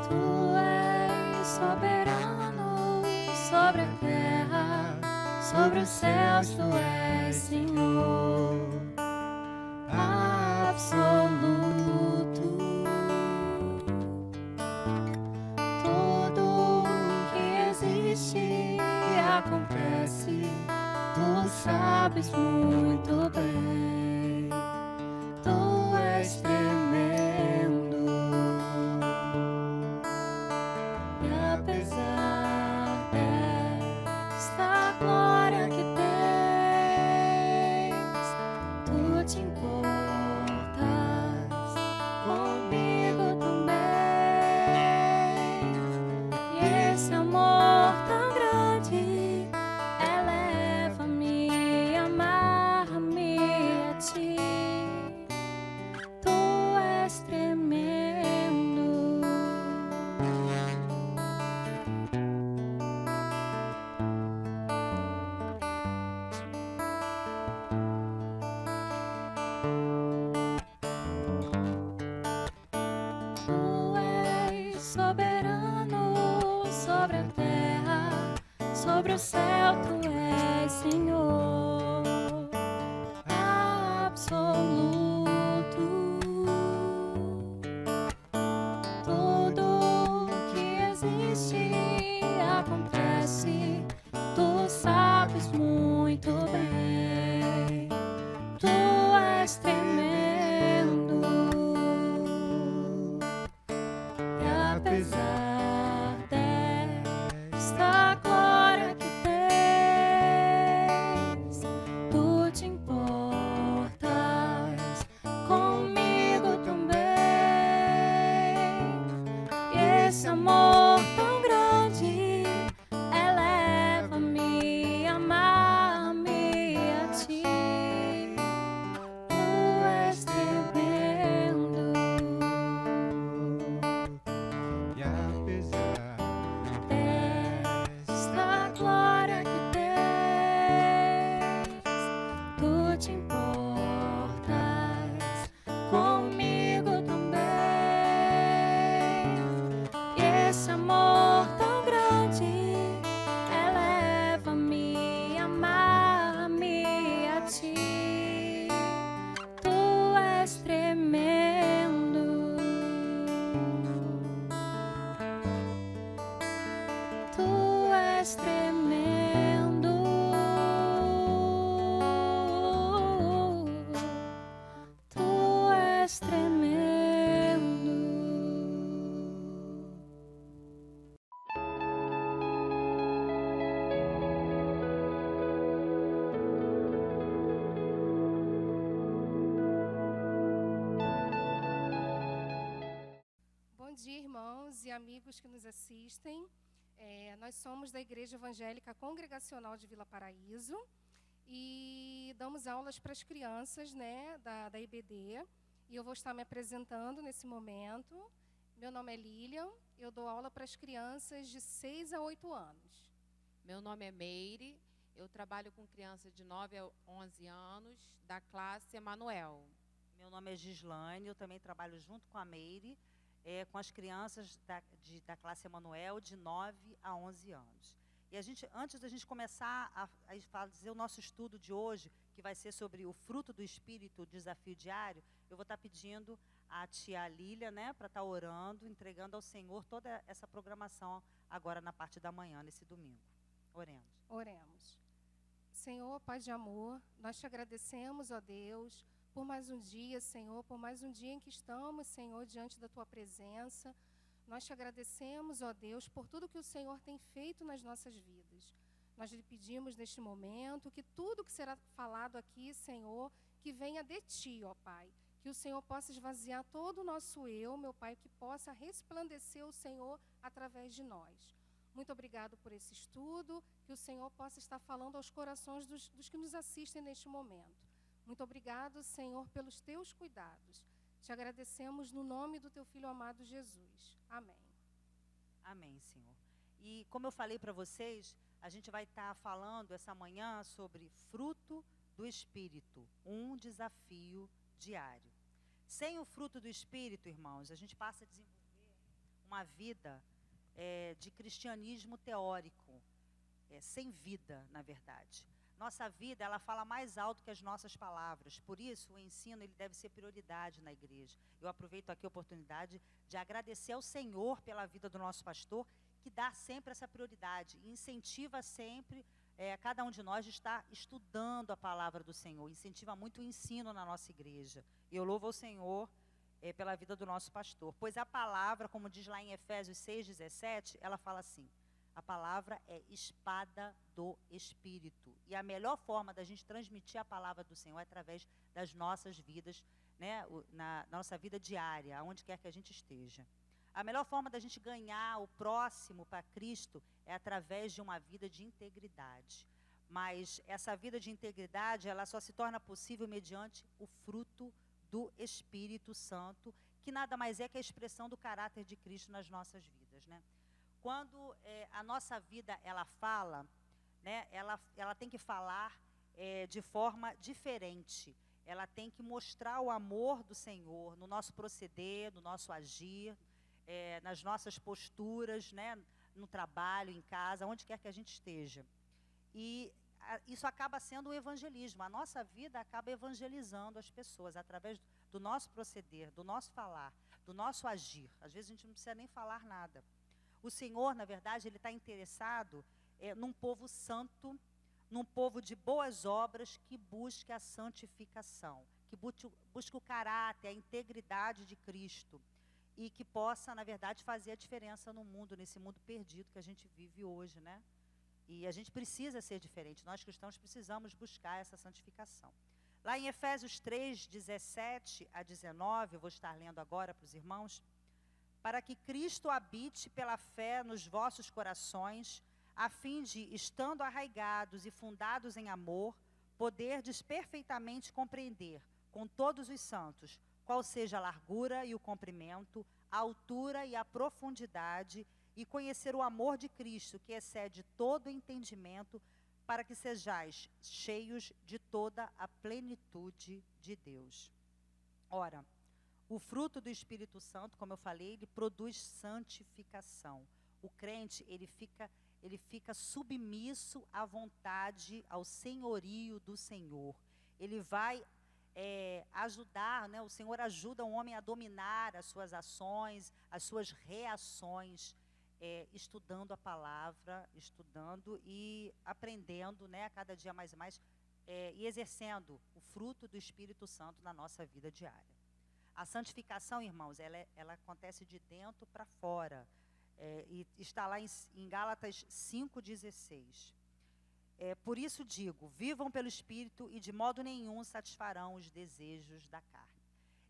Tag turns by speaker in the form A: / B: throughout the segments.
A: Tu és soberano sobre a terra, sobre os céus, tu és Senhor absoluto. Tudo que existe acontece, tu sabes muito bem. Tu és tremendo. E apesar desta glória que tens, tu te importas comigo também. E esse amor tão grande eleva-me, amarra-me a ti. Tu és tremendo. Tu és soberano sobre a terra, sobre o céu, tu és Senhor absoluto. Tudo que existe acontece, tu sabes muito bem. Tu és tremendo. E apesar desta glória que tens, tu te importas comigo também. E esse amor tão grande eleva-me, amarra-me a ti. Tu és tremendo.
B: E apesar
A: Desta glória que tens, tu te importas comigo também. E esse amor tão grande eleva-me, amarra-me a ti. Tu és tremendo. Tu és tremendo. Tu és tremendo.
C: Bom dia, irmãos e amigos que nos assistem. Nós somos da Igreja Evangélica Congregacional de Vila Paraíso e damos aulas para as crianças, né, da IBD. E eu vou estar me apresentando nesse momento. Meu nome é Lilian, eu dou aula para as crianças de 6 a 8 anos.
D: Meu nome é Meire, eu trabalho com crianças de 9 a 11 anos, da classe Emanuel.
E: Meu nome é Gislaine, eu também trabalho junto com a Meire, com as crianças da classe Emanuel, de 9 a 11 anos. E antes da gente começar a fazer o nosso estudo de hoje, que vai ser sobre o fruto do Espírito, o desafio diário, eu vou estar pedindo à tia Lília, né, para estar orando, entregando ao Senhor toda essa programação agora na parte da manhã, nesse domingo. Oremos.
C: Oremos. Senhor, Pai de amor, nós te agradecemos, ó Deus, por mais um dia, Senhor, por mais um dia em que estamos, Senhor, diante da Tua presença. Nós te agradecemos, ó Deus, por tudo que o Senhor tem feito nas nossas vidas. Nós lhe pedimos neste momento que tudo que será falado aqui, Senhor, que venha de Ti, ó Pai. Que o Senhor possa esvaziar todo o nosso eu, meu Pai, que possa resplandecer o Senhor através de nós. Muito obrigado por esse estudo, que o Senhor possa estar falando aos corações dos que nos assistem neste momento. Muito obrigado, Senhor, pelos Teus cuidados. Te agradecemos no nome do Teu Filho amado Jesus. Amém.
E: Amém, Senhor. E como eu falei para vocês, a gente vai estar falando essa manhã sobre fruto do Espírito, um desafio diário. Sem o fruto do Espírito, irmãos, a gente passa a desenvolver uma vida de cristianismo teórico, sem vida, na verdade. Nossa vida, ela fala mais alto que as nossas palavras. Por isso, o ensino ele deve ser prioridade na igreja. Eu aproveito aqui a oportunidade de agradecer ao Senhor pela vida do nosso pastor, que dá sempre essa prioridade, e incentiva sempre cada um de nós de estar estudando a palavra do Senhor, incentiva muito o ensino na nossa igreja. E eu louvo ao Senhor pela vida do nosso pastor, pois a palavra, como diz lá em Efésios 6:17, ela fala assim: a palavra é espada do Espírito. E a melhor forma da gente transmitir a palavra do Senhor é através das nossas vidas, né, na nossa vida diária, aonde quer que a gente esteja. A melhor forma da gente ganhar o próximo para Cristo é através de uma vida de integridade. Mas essa vida de integridade, ela só se torna possível mediante o fruto do Espírito Santo, que nada mais é que a expressão do caráter de Cristo nas nossas vidas, né? Quando a nossa vida, ela fala, né, ela tem que falar de forma diferente. Ela tem que mostrar o amor do Senhor no nosso proceder, no nosso agir, nas nossas posturas, né, no trabalho, em casa, onde quer que a gente esteja. E isso acaba sendo o evangelismo. A nossa vida acaba evangelizando as pessoas através do nosso proceder, do nosso falar, do nosso agir. Às vezes a gente não precisa nem falar nada. O Senhor, na verdade, Ele está interessado num povo santo, num povo de boas obras que busque a santificação, que busque o caráter, a integridade de Cristo e que possa, na verdade, fazer a diferença no mundo, nesse mundo perdido que a gente vive hoje, né? E a gente precisa ser diferente, nós cristãos precisamos buscar essa santificação. Lá em Efésios 3:17-19, eu vou estar lendo agora para os irmãos: para que Cristo habite pela fé nos vossos corações, a fim de, estando arraigados e fundados em amor, poderdes perfeitamente compreender, com todos os santos, qual seja a largura e o comprimento, a altura e a profundidade, e conhecer o amor de Cristo, que excede todo o entendimento, para que sejais cheios de toda a plenitude de Deus. Ora, o fruto do Espírito Santo, como eu falei, ele produz santificação. O crente, ele fica submisso à vontade, ao senhorio do Senhor. Ele vai ajudar, né? O Senhor ajuda o homem a dominar as suas ações, as suas reações, estudando a palavra, estudando e aprendendo, né, a cada dia mais e mais, e exercendo o fruto do Espírito Santo na nossa vida diária. A santificação, irmãos, ela acontece de dentro para fora. E está lá em Gálatas 5:16. Por isso digo, vivam pelo Espírito e de modo nenhum satisfarão os desejos da carne.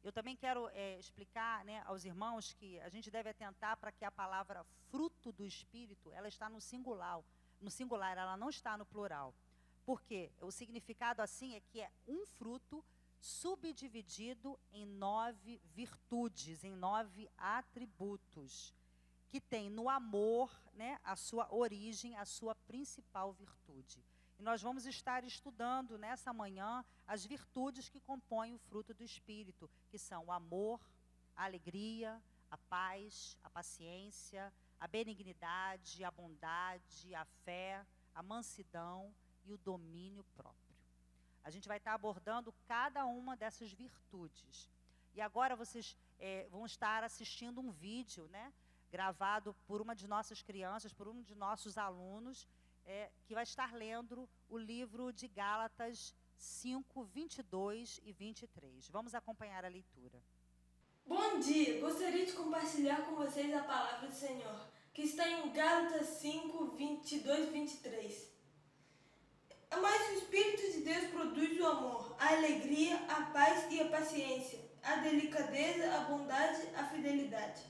E: Eu também quero explicar, né, aos irmãos que a gente deve atentar para que a palavra fruto do Espírito, ela está no singular, ela não está no plural. Por quê? O significado assim é que é um fruto subdividido em 9 virtudes, em 9 atributos, que tem no amor, né, a sua origem, a sua principal virtude. E nós vamos estar estudando nessa manhã as virtudes que compõem o fruto do Espírito, que são o amor, a alegria, a paz, a paciência, a benignidade, a bondade, a fé, a mansidão e o domínio próprio. A gente vai estar abordando cada uma dessas virtudes. E agora vocês vão estar assistindo um vídeo, né, gravado por uma de nossas crianças, por um de nossos alunos, que vai estar lendo o livro de Gálatas 5:22 e 23. Vamos acompanhar a leitura.
F: Bom dia! Gostaria de compartilhar com vocês a palavra do Senhor, que está em Gálatas 5:22 e 23. Mas o Espírito de Deus produz o amor, a alegria, a paz e a paciência, a delicadeza, a bondade, a fidelidade,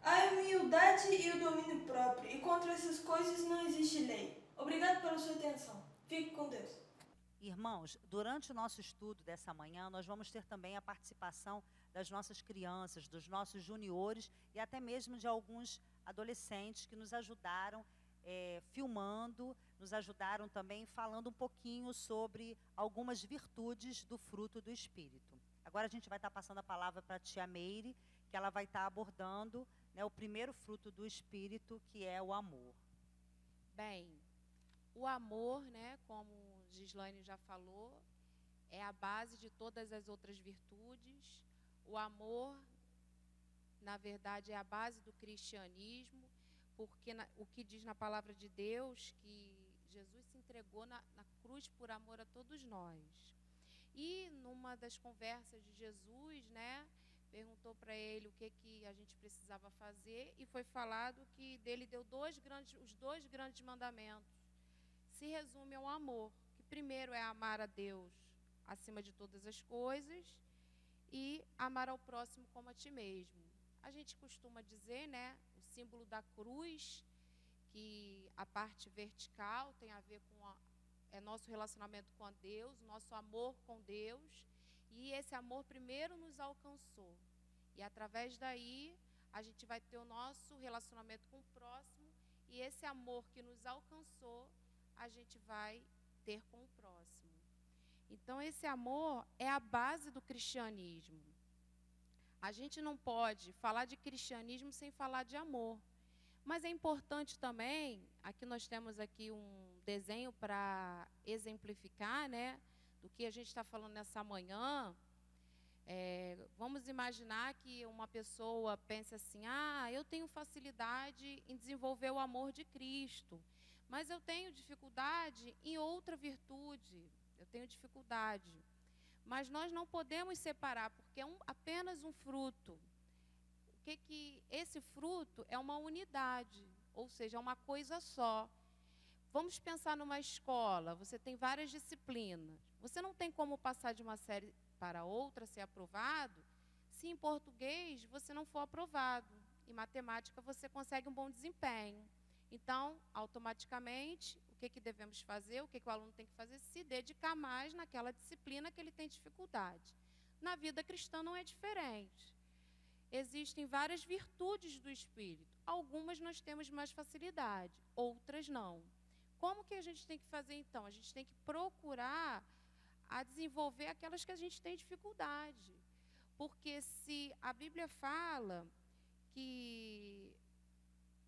F: a humildade e o domínio próprio. E contra essas coisas não existe lei. Obrigado pela sua atenção. Fique com Deus.
E: Irmãos, durante o nosso estudo dessa manhã, nós vamos ter também a participação das nossas crianças, dos nossos juniores e até mesmo de alguns adolescentes que nos ajudaram filmando, nos ajudaram também falando um pouquinho sobre algumas virtudes do fruto do Espírito. Agora a gente vai estar passando a palavra para a tia Meire, que ela vai estar abordando, né, o primeiro fruto do Espírito, que é o amor.
D: Bem, o amor, né, como Gislaine já falou, é a base de todas as outras virtudes. O amor, na verdade, é a base do cristianismo, porque o que diz na palavra de Deus, que Jesus se entregou na cruz por amor a todos nós. E numa das conversas de Jesus, né, perguntou para ele o que a gente precisava fazer, e foi falado que dele deu os dois grandes mandamentos. Se resume ao amor, que primeiro é amar a Deus acima de todas as coisas e amar ao próximo como a ti mesmo. A gente costuma dizer, né, o símbolo da cruz, que a parte vertical tem a ver com nosso relacionamento com Deus, nosso amor com Deus, e esse amor primeiro nos alcançou. E através daí, a gente vai ter o nosso relacionamento com o próximo, e esse amor que nos alcançou, a gente vai ter com o próximo. Então, esse amor é a base do cristianismo. A gente não pode falar de cristianismo sem falar de amor. Mas é importante também, aqui nós temos aqui um desenho para exemplificar, né, do que a gente está falando nessa manhã. Vamos imaginar que uma pessoa pense assim, eu tenho facilidade em desenvolver o amor de Cristo, mas eu tenho dificuldade em outra virtude, eu tenho dificuldade. Mas nós não podemos separar, porque é apenas um fruto. Esse fruto é uma unidade, ou seja, é uma coisa só. Vamos pensar numa escola, você tem várias disciplinas. Você não tem como passar de uma série para outra, ser aprovado, se em português você não for aprovado. Em matemática você consegue um bom desempenho. Então, automaticamente, o que devemos fazer, o que o aluno tem que fazer? Se dedicar mais naquela disciplina que ele tem dificuldade. Na vida cristã não é diferente. Existem várias virtudes do Espírito. Algumas nós temos mais facilidade, outras não. Como que a gente tem que fazer, então? A gente tem que procurar desenvolver aquelas que a gente tem dificuldade. Porque se a Bíblia fala que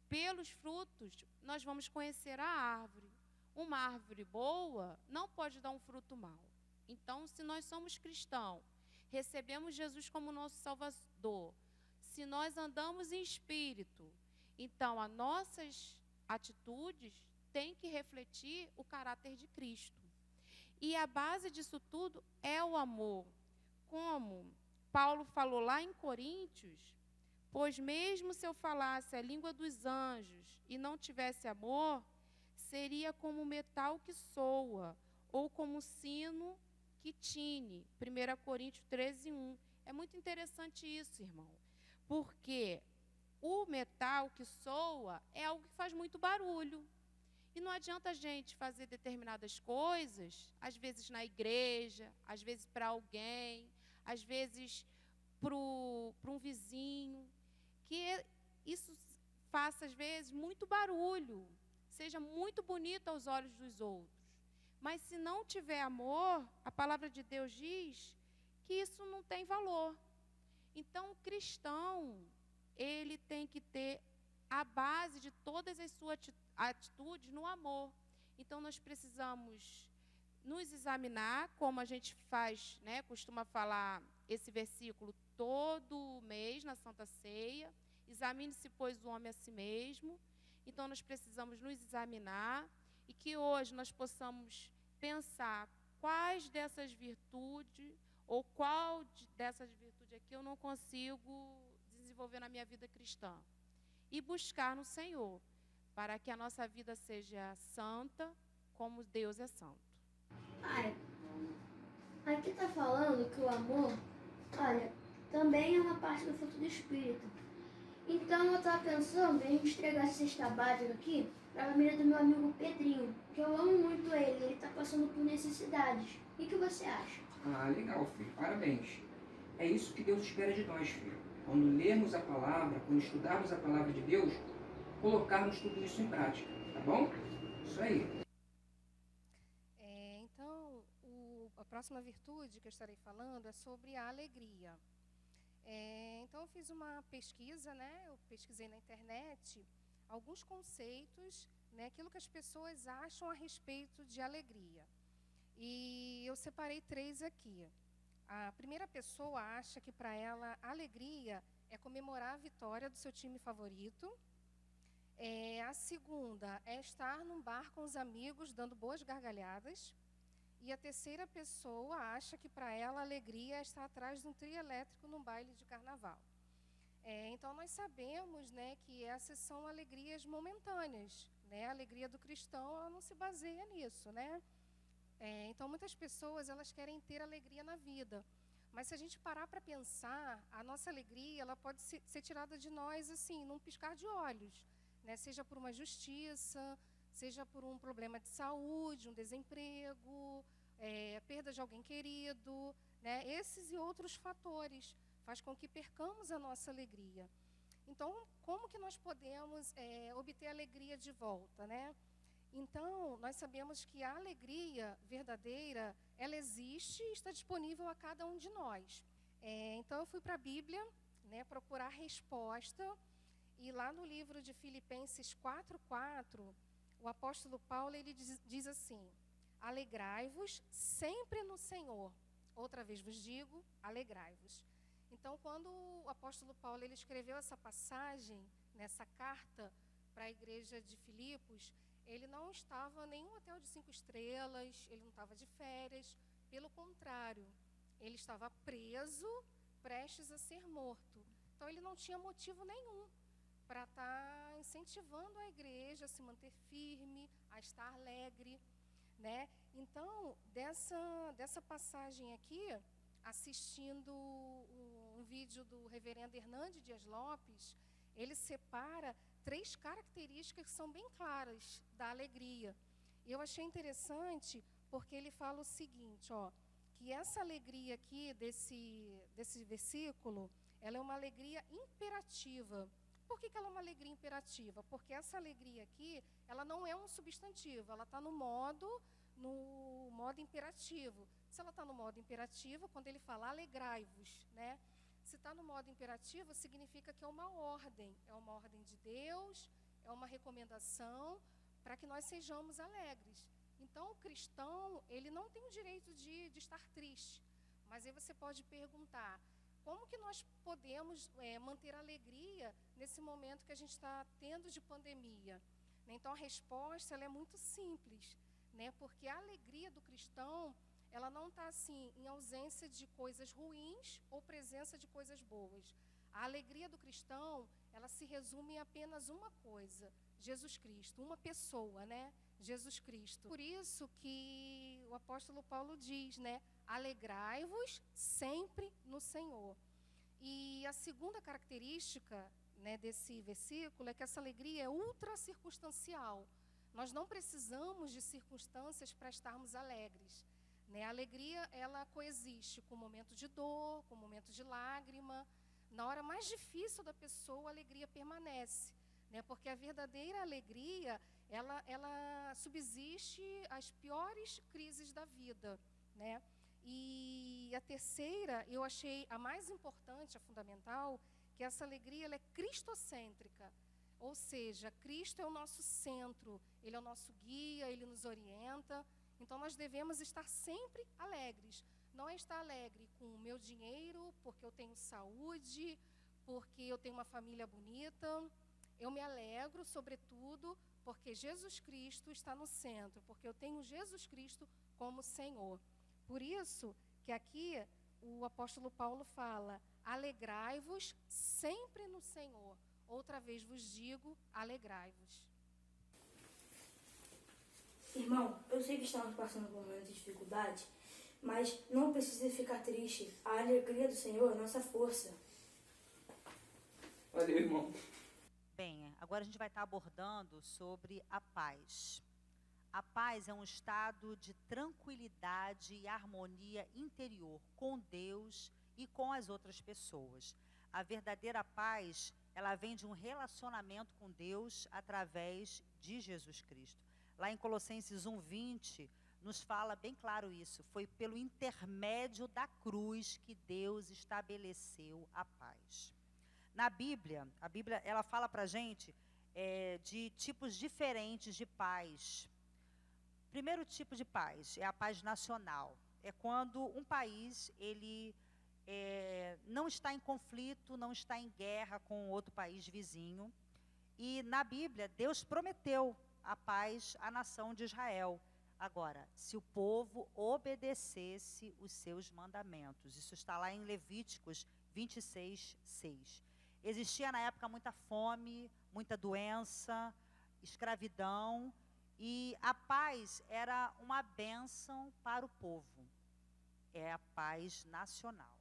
D: pelos frutos nós vamos conhecer a árvore. Uma árvore boa não pode dar um fruto mau. Então, se nós somos cristãos, recebemos Jesus como nosso Salvador, se nós andamos em espírito, então as nossas atitudes têm que refletir o caráter de Cristo. E a base disso tudo é o amor. Como Paulo falou lá em Coríntios, pois mesmo se eu falasse a língua dos anjos e não tivesse amor, seria como metal que soa, ou como sino que tine. 1 Coríntios 13:1. É muito interessante isso, irmão. Porque o metal que soa é algo que faz muito barulho. E não adianta a gente fazer determinadas coisas, às vezes na igreja, às vezes para alguém, às vezes para um vizinho, que isso faça, às vezes, muito barulho, seja muito bonito aos olhos dos outros. Mas se não tiver amor, a palavra de Deus diz que isso não tem valor. Então, o cristão, ele tem que ter a base de todas as suas atitudes no amor. Então, nós precisamos nos examinar, como a gente faz, né, costuma falar esse versículo todo mês na Santa Ceia. Examine-se, pois, o homem a si mesmo. Então, nós precisamos nos examinar e que hoje nós possamos pensar quais dessas virtudes ou qual dessas virtudes aqui eu não consigo desenvolver na minha vida cristã. E buscar no Senhor, para que a nossa vida seja santa, como Deus é santo.
G: Pai, aqui está falando que o amor, olha, também é uma parte do fruto do Espírito. Então eu estava pensando em entregar essa cesta básica aqui para a família do meu amigo Pedrinho, que eu amo muito ele está passando por necessidades. O que você acha?
H: Ah, legal, filho. Parabéns. É isso que Deus espera de nós, filho. Quando lermos a palavra, quando estudarmos a palavra de Deus, colocarmos tudo isso em prática. Tá bom? Isso aí.
C: Então, a próxima virtude que eu estarei falando é sobre a alegria. Então, eu fiz uma pesquisa, né? Eu pesquisei na internet alguns conceitos, né? Aquilo que as pessoas acham a respeito de alegria. E eu separei 3 aqui. A primeira pessoa acha que para ela alegria é comemorar a vitória do seu time favorito. A segunda é estar num bar com os amigos dando boas gargalhadas. E a terceira pessoa acha que para ela a alegria é estar atrás de um trio elétrico num baile de carnaval. Então nós sabemos, né, que essas são alegrias momentâneas, né? A alegria do cristão ela não se baseia nisso, né? Então muitas pessoas elas querem ter alegria na vida, mas se a gente parar para pensar, a nossa alegria ela pode ser tirada de nós assim, num piscar de olhos, né? Seja por uma justiça, seja por um problema de saúde, um desemprego, perda de alguém querido, né? Esses e outros fatores faz com que percamos a nossa alegria. Então, como que nós podemos obter a alegria de volta, né? Então, nós sabemos que a alegria verdadeira, ela existe e está disponível a cada um de nós. Então, eu fui para a Bíblia, né, procurar resposta, e lá no livro de Filipenses 4:4, o apóstolo Paulo ele diz assim: alegrai-vos sempre no Senhor. Outra vez vos digo, alegrai-vos. Então, quando o apóstolo Paulo ele escreveu essa passagem, nessa carta para a igreja de Filipos, ele não estava em nenhum hotel de 5 estrelas, ele não estava de férias, pelo contrário, ele estava preso, prestes a ser morto. Então, ele não tinha motivo nenhum para estar incentivando a igreja a se manter firme, a estar alegre, né? Então, dessa passagem aqui, assistindo um vídeo do reverendo Hernandes Dias Lopes, ele separa 3 características que são bem claras da alegria. E eu achei interessante porque ele fala o seguinte, que essa alegria aqui desse versículo, ela é uma alegria imperativa. Por que ela é uma alegria imperativa? Porque essa alegria aqui, ela não é um substantivo, ela está no modo imperativo. Se ela está no modo imperativo, quando ele fala alegrai-vos, né? Se está no modo imperativo, significa que é uma ordem de Deus, é uma recomendação para que nós sejamos alegres. Então, o cristão, ele não tem o direito de estar triste, mas aí você pode perguntar, como que nós podemos manter a alegria nesse momento que a gente está tendo de pandemia? Então, a resposta ela é muito simples, né? Porque a alegria do cristão, ela não está assim em ausência de coisas ruins ou presença de coisas boas. A alegria do cristão, ela se resume em apenas uma coisa, Jesus Cristo, uma pessoa, né? Jesus Cristo. Por isso que o apóstolo Paulo diz, né? Alegrai-vos sempre no Senhor. E a segunda característica, né, desse versículo é que essa alegria é ultra circunstancial. Nós não precisamos de circunstâncias para estarmos alegres, né? A alegria, ela coexiste com momentos de dor, com momentos de lágrima. Na hora mais difícil da pessoa, a alegria permanece, né? Porque a verdadeira alegria, ela subsiste às piores crises da vida, né? E a terceira, eu achei a mais importante, a fundamental, que essa alegria ela é cristocêntrica. Ou seja, Cristo é o nosso centro, Ele é o nosso guia, Ele nos orienta. Então, nós devemos estar sempre alegres. Não é estar alegre com o meu dinheiro, porque eu tenho saúde, porque eu tenho uma família bonita. Eu me alegro, sobretudo, porque Jesus Cristo está no centro, porque eu tenho Jesus Cristo como Senhor. Por isso que aqui o apóstolo Paulo fala, alegrai-vos sempre no Senhor. Outra vez vos digo, alegrai-vos.
I: Irmão, eu sei que estamos passando por momentos de dificuldade, mas não precisa ficar triste. A alegria do Senhor é nossa força.
H: Valeu, irmão.
E: Bem, agora a gente vai estar abordando sobre a paz. A paz é um estado de tranquilidade e harmonia interior com Deus e com as outras pessoas. A verdadeira paz ela vem de um relacionamento com Deus através de Jesus Cristo. Lá em Colossenses 1:20, nos fala bem claro isso. Foi pelo intermédio da cruz que Deus estabeleceu a paz. Na Bíblia, a Bíblia ela fala para a gente de tipos diferentes de paz. Primeiro tipo de paz é a paz nacional. É quando um país ele não está em conflito, não está em guerra com outro país vizinho. E na Bíblia, Deus prometeu a paz à nação de Israel. Agora, se o povo obedecesse os seus mandamentos. Isso está lá em Levíticos 26:6. Existia na época muita fome, muita doença, escravidão, e a paz era uma bênção para o povo. É a paz nacional.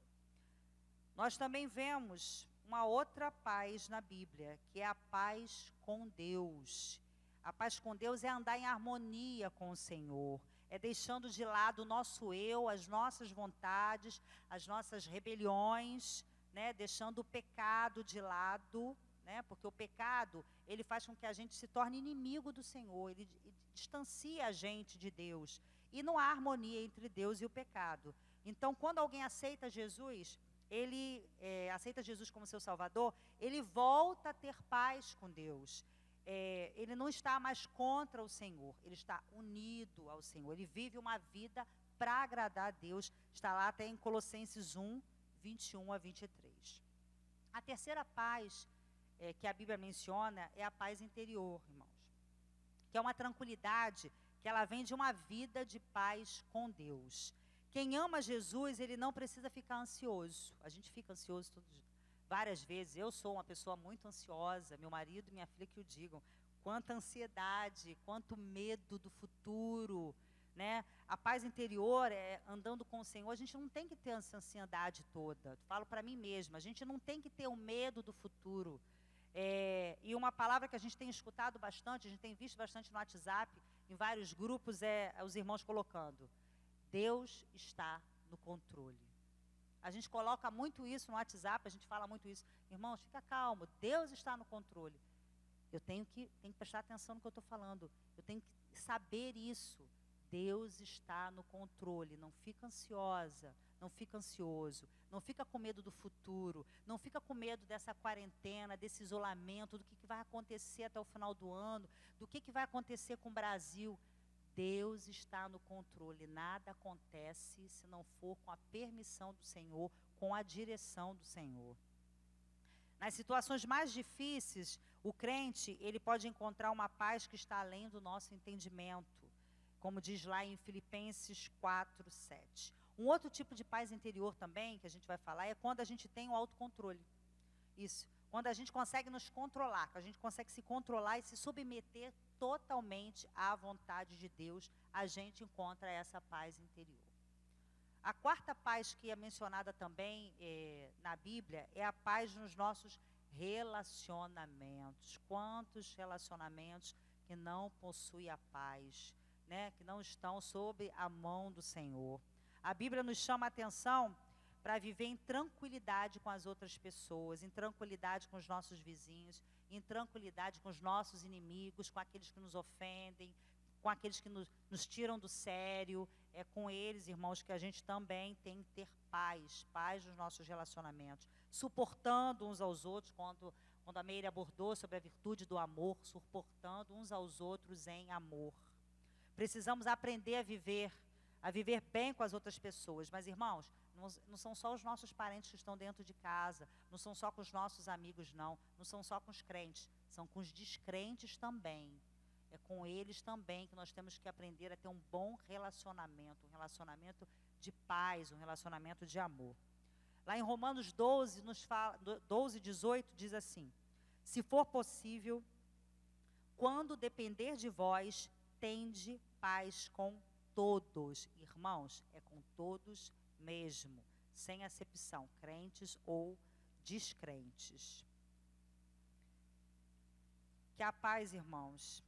E: Nós também vemos uma outra paz na Bíblia, que é a paz com Deus. A paz com Deus é andar em harmonia com o Senhor, é deixando de lado o nosso eu, as nossas vontades, as nossas rebeliões, né? Deixando o pecado de lado, né? Porque o pecado, ele faz com que a gente se torne inimigo do Senhor, ele distancia a gente de Deus. E não há harmonia entre Deus e o pecado. Então, quando alguém aceita Jesus, ele aceita Jesus como seu Salvador, ele volta a ter paz com Deus. Ele não está mais contra o Senhor, ele está unido ao Senhor. Ele vive uma vida para agradar a Deus. Está lá até em Colossenses 1:21-23. A terceira paz que a Bíblia menciona é a paz interior, irmãos. Que é uma tranquilidade que ela vem de uma vida de paz com Deus. Quem ama Jesus, ele não precisa ficar ansioso. A gente fica ansioso várias vezes. Eu sou uma pessoa muito ansiosa, meu marido e minha filha que o digam. Quanta ansiedade, quanto medo do futuro, né? A paz interior, andando com o Senhor, a gente não tem que ter essa ansiedade toda. Falo para mim mesma, a gente não tem que ter o medo do futuro. E uma palavra que a gente tem escutado bastante, a gente tem visto bastante no WhatsApp, em vários grupos, os irmãos colocando: Deus está no controle. A gente coloca muito isso no WhatsApp, a gente fala muito isso. Irmãos, fica calmo, Deus está no controle. Eu tenho que prestar atenção no que eu estou falando. Eu tenho que saber isso. Deus está no controle. Não fica ansiosa, não fica ansioso. Não fica com medo do futuro. Não fica com medo dessa quarentena, desse isolamento, do que vai acontecer até o final do ano, do que vai acontecer com o Brasil. Deus está no controle, nada acontece se não for com a permissão do Senhor, com a direção do Senhor. Nas situações mais difíceis, o crente, ele pode encontrar uma paz que está além do nosso entendimento, como diz lá em Filipenses 4:7. Um outro tipo de paz interior também, que a gente vai falar, é quando a gente tem o autocontrole. Isso, quando a gente consegue nos controlar, que a gente consegue se controlar e se submeter totalmente à vontade de Deus, a gente encontra essa paz interior. A quarta paz que é mencionada também na Bíblia é a paz nos nossos relacionamentos. Quantos relacionamentos que não possuem a paz, né? Que não estão sob a mão do Senhor. A Bíblia nos chama a atenção para viver em tranquilidade com as outras pessoas, em tranquilidade com os nossos vizinhos, em tranquilidade com os nossos inimigos, com aqueles que nos ofendem, com aqueles que nos tiram do sério. É com eles, irmãos, que a gente também tem que ter paz nos nossos relacionamentos, suportando uns aos outros, quando a Meire abordou sobre a virtude do amor, suportando uns aos outros em amor. Precisamos aprender a viver bem com as outras pessoas. Mas, irmãos, não são só os nossos parentes que estão dentro de casa, não são só com os nossos amigos, não são só com os crentes, são com os descrentes também. É com eles também que nós temos que aprender a ter um bom relacionamento, um relacionamento de paz, um relacionamento de amor. Lá em Romanos 12:18 diz assim: se for possível, quando depender de vós, tende paz com todos. Irmãos, é com todos mesmo, sem acepção, crentes ou descrentes. Que a paz, irmãos,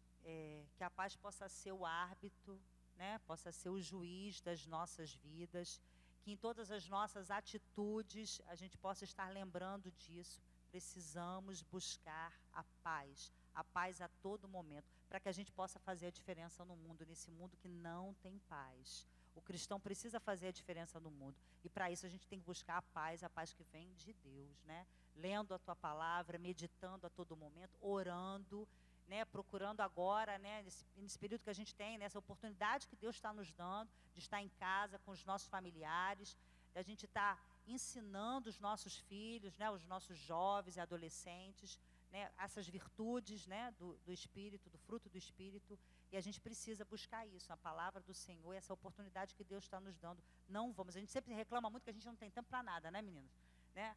E: que a paz possa ser o árbitro, né? Possa ser o juiz das nossas vidas, que em todas as nossas atitudes a gente possa estar lembrando disso. precisamos buscar a paz a todo momento, para que a gente possa fazer a diferença no mundo, nesse mundo que não tem paz. O cristão precisa fazer a diferença no mundo, e para isso a gente tem que buscar a paz que vem de Deus, né? Lendo a tua palavra, meditando a todo momento, orando, né? Procurando agora, né? Nesse período que a gente tem, nessa oportunidade que Deus está nos dando, de estar em casa com os nossos familiares, de a gente estar ensinando os nossos filhos, né? Os nossos jovens e adolescentes, né, essas virtudes, né, do Espírito, do fruto do Espírito, e a gente precisa buscar isso, a palavra do Senhor, essa oportunidade que Deus está nos dando. A gente sempre reclama muito que a gente não tem tempo para nada, né, meninos? Né?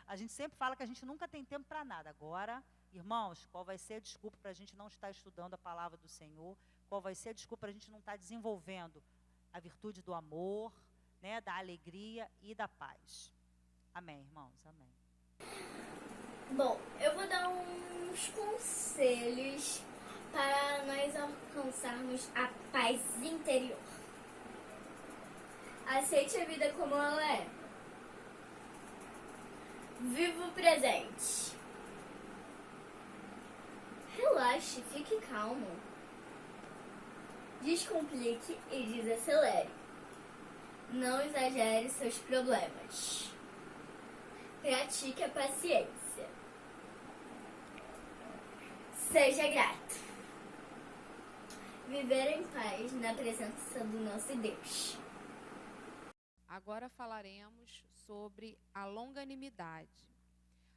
E: A gente sempre fala que a gente nunca tem tempo para nada. Agora, irmãos, qual vai ser a desculpa para a gente não estar estudando a palavra do Senhor? Qual vai ser a desculpa para a gente não estar desenvolvendo a virtude do amor, né, da alegria e da paz? Amém, irmãos? Amém.
J: Bom, eu vou dar uns conselhos para nós alcançarmos a paz interior. Aceite a vida como ela é. Viva o presente. Relaxe, fique calmo. Descomplique e desacelere. Não exagere seus problemas. Pratique a paciência. Seja grato. Viver em paz na presença do nosso Deus.
D: Agora falaremos sobre a longanimidade.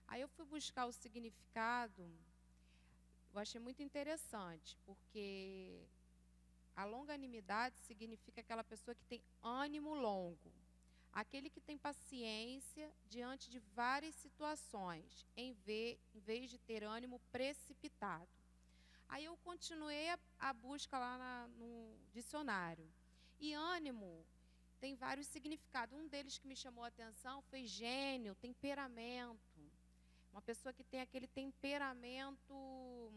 D: Aí eu fui buscar o significado, eu achei muito interessante, porque a longanimidade significa aquela pessoa que tem ânimo longo, aquele que tem paciência diante de várias situações, em vez de ter ânimo precipitado. Aí eu continuei a busca lá no dicionário. E ânimo tem vários significados. Um deles que me chamou a atenção foi gênio, temperamento. Uma pessoa que tem aquele temperamento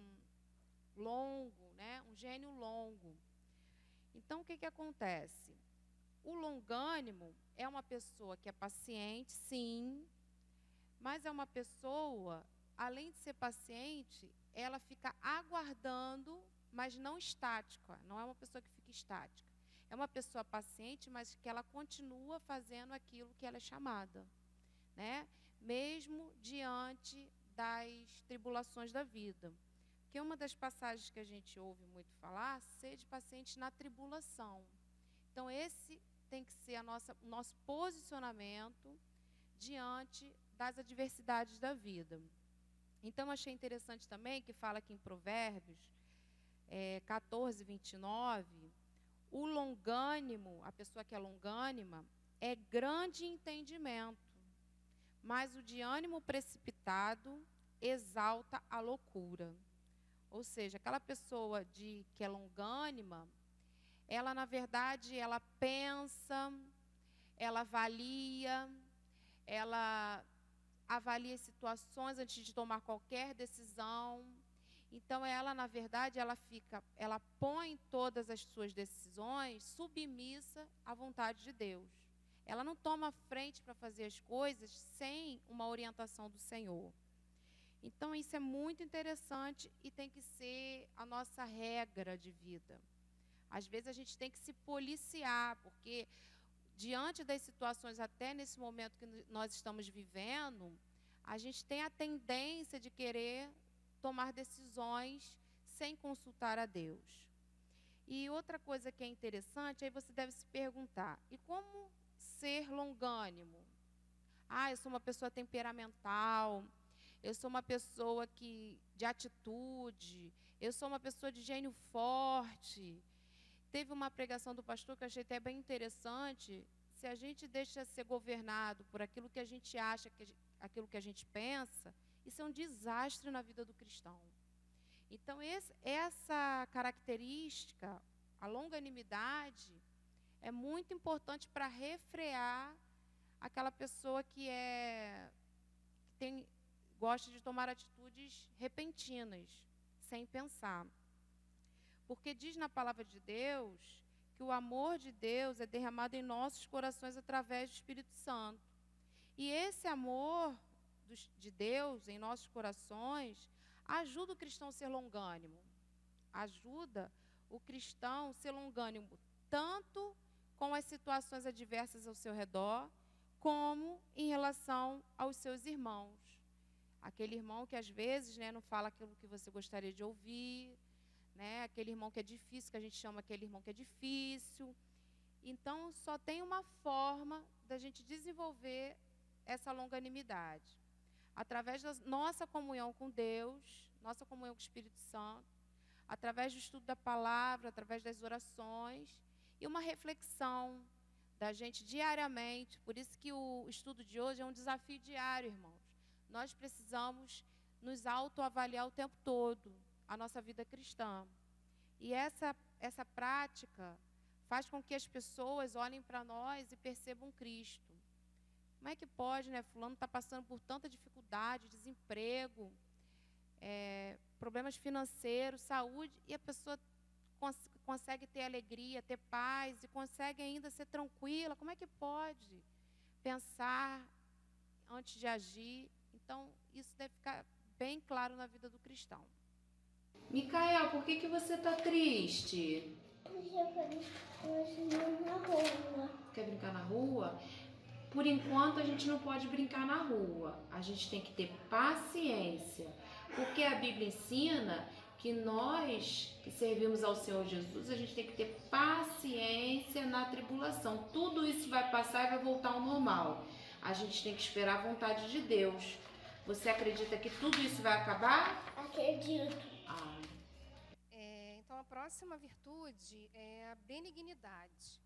D: longo, né? Um gênio longo. Então, o que acontece? O longânimo é uma pessoa que é paciente, sim, mas é uma pessoa, além de ser paciente, ela fica aguardando, mas não estática, não é uma pessoa que fica estática. É uma pessoa paciente, mas que ela continua fazendo aquilo que ela é chamada, né? Mesmo diante das tribulações da vida. Porque uma das passagens que a gente ouve muito falar, sede paciente na tribulação. Então, esse tem que ser o nosso posicionamento diante das adversidades da vida. Então, achei interessante também que fala aqui em Provérbios 14, 29, o longânimo, a pessoa que é longânima, é grande em entendimento, mas o de ânimo precipitado exalta a loucura. Ou seja, aquela pessoa que é longânima, ela, na verdade, ela pensa, ela avalia situações antes de tomar qualquer decisão. Então, ela, na verdade, ela põe todas as suas decisões submissa à vontade de Deus. Ela não toma frente para fazer as coisas sem uma orientação do Senhor. Então, isso é muito interessante e tem que ser a nossa regra de vida. Às vezes, a gente tem que se policiar, porque diante das situações, até nesse momento que nós estamos vivendo, a gente tem a tendência de querer tomar decisões sem consultar a Deus. E outra coisa que é interessante, aí você deve se perguntar, e como ser longânimo? Eu sou uma pessoa temperamental, eu sou uma pessoa de atitude, eu sou uma pessoa de gênio forte. Teve uma pregação do pastor que eu achei até bem interessante. Se a gente deixa ser governado por aquilo que a gente acha, aquilo que a gente pensa, isso é um desastre na vida do cristão. Então, essa característica, a longanimidade, é muito importante para refrear aquela pessoa que gosta de tomar atitudes repentinas, sem pensar. Porque diz na palavra de Deus que o amor de Deus é derramado em nossos corações através do Espírito Santo. E esse amor de Deus em nossos corações ajuda o cristão a ser longânimo. Ajuda o cristão a ser longânimo tanto com as situações adversas ao seu redor, como em relação aos seus irmãos. Aquele irmão que às vezes, né, não fala aquilo que você gostaria de ouvir, né, aquele irmão que é difícil, que a gente chama aquele irmão que é difícil. Então, só tem uma forma da gente desenvolver essa longanimidade. Através da nossa comunhão com Deus, nossa comunhão com o Espírito Santo, através do estudo da palavra, através das orações e uma reflexão da gente diariamente. Por isso que o estudo de hoje é um desafio diário, irmãos. Nós precisamos nos autoavaliar o tempo todo, a nossa vida cristã. E essa prática faz com que as pessoas olhem para nós e percebam Cristo. Como é que pode, né? Fulano está passando por tanta dificuldade, desemprego, problemas financeiros, saúde, e a pessoa consegue ter alegria, ter paz, e consegue ainda ser tranquila. Como é que pode pensar antes de agir? Então, isso deve ficar bem claro na vida do cristão. Micael, por que você está triste?
G: Porque eu quero brincar na rua.
D: Quer brincar na rua? Por enquanto, a gente não pode brincar na rua. A gente tem que ter paciência. Porque a Bíblia ensina que nós, que servimos ao Senhor Jesus, a gente tem que ter paciência na tribulação. Tudo isso vai passar e vai voltar ao normal. A gente tem que esperar a vontade de Deus. Você acredita que tudo isso vai acabar?
G: Acredito.
C: Então, a próxima virtude é a benignidade.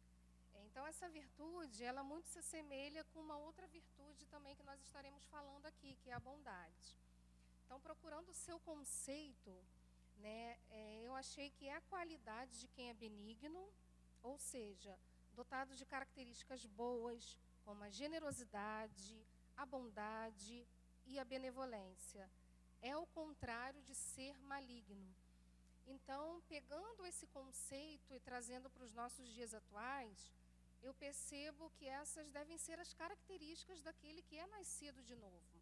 C: Então, essa virtude, ela muito se assemelha com uma outra virtude também que nós estaremos falando aqui, que é a bondade. Então, procurando o seu conceito, né, eu achei que é a qualidade de quem é benigno, ou seja, dotado de características boas, como a generosidade, a bondade e a benevolência. É o contrário de ser maligno. Então, pegando esse conceito e trazendo para os nossos dias atuais, eu percebo que essas devem ser as características daquele que é nascido de novo.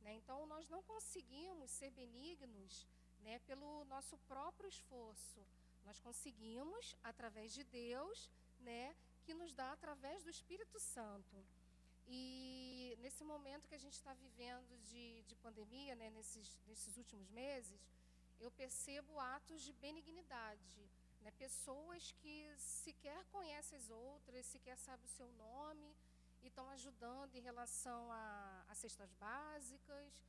C: Né? Então, nós não conseguimos ser benignos, né, pelo nosso próprio esforço. Nós conseguimos através de Deus, né, que nos dá através do Espírito Santo. E nesse momento que a gente está vivendo de pandemia, né, nesses últimos meses, eu percebo atos de benignidade, né, pessoas que sequer conhecem as outras, sequer sabem o seu nome, e estão ajudando em relação a cestas básicas,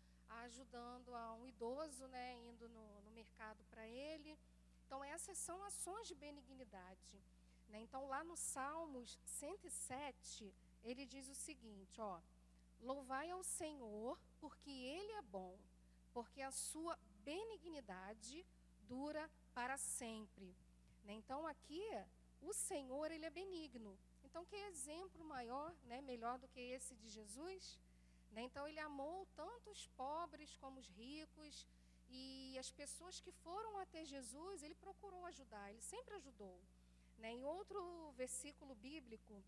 C: ajudando a um idoso, né, indo no mercado para ele. Então, essas são ações de benignidade. Né? Então, lá no Salmos 107, ele diz o seguinte, ó: louvai ao Senhor, porque Ele é bom, porque a sua benignidade dura para sempre. Né? Então, aqui, o Senhor, Ele é benigno. Então, que exemplo maior, né, melhor do que esse de Jesus? Né? Então, Ele amou tanto os pobres como os ricos, e as pessoas que foram até Jesus, Ele procurou ajudar, Ele sempre ajudou. Né? Em outro versículo bíblico,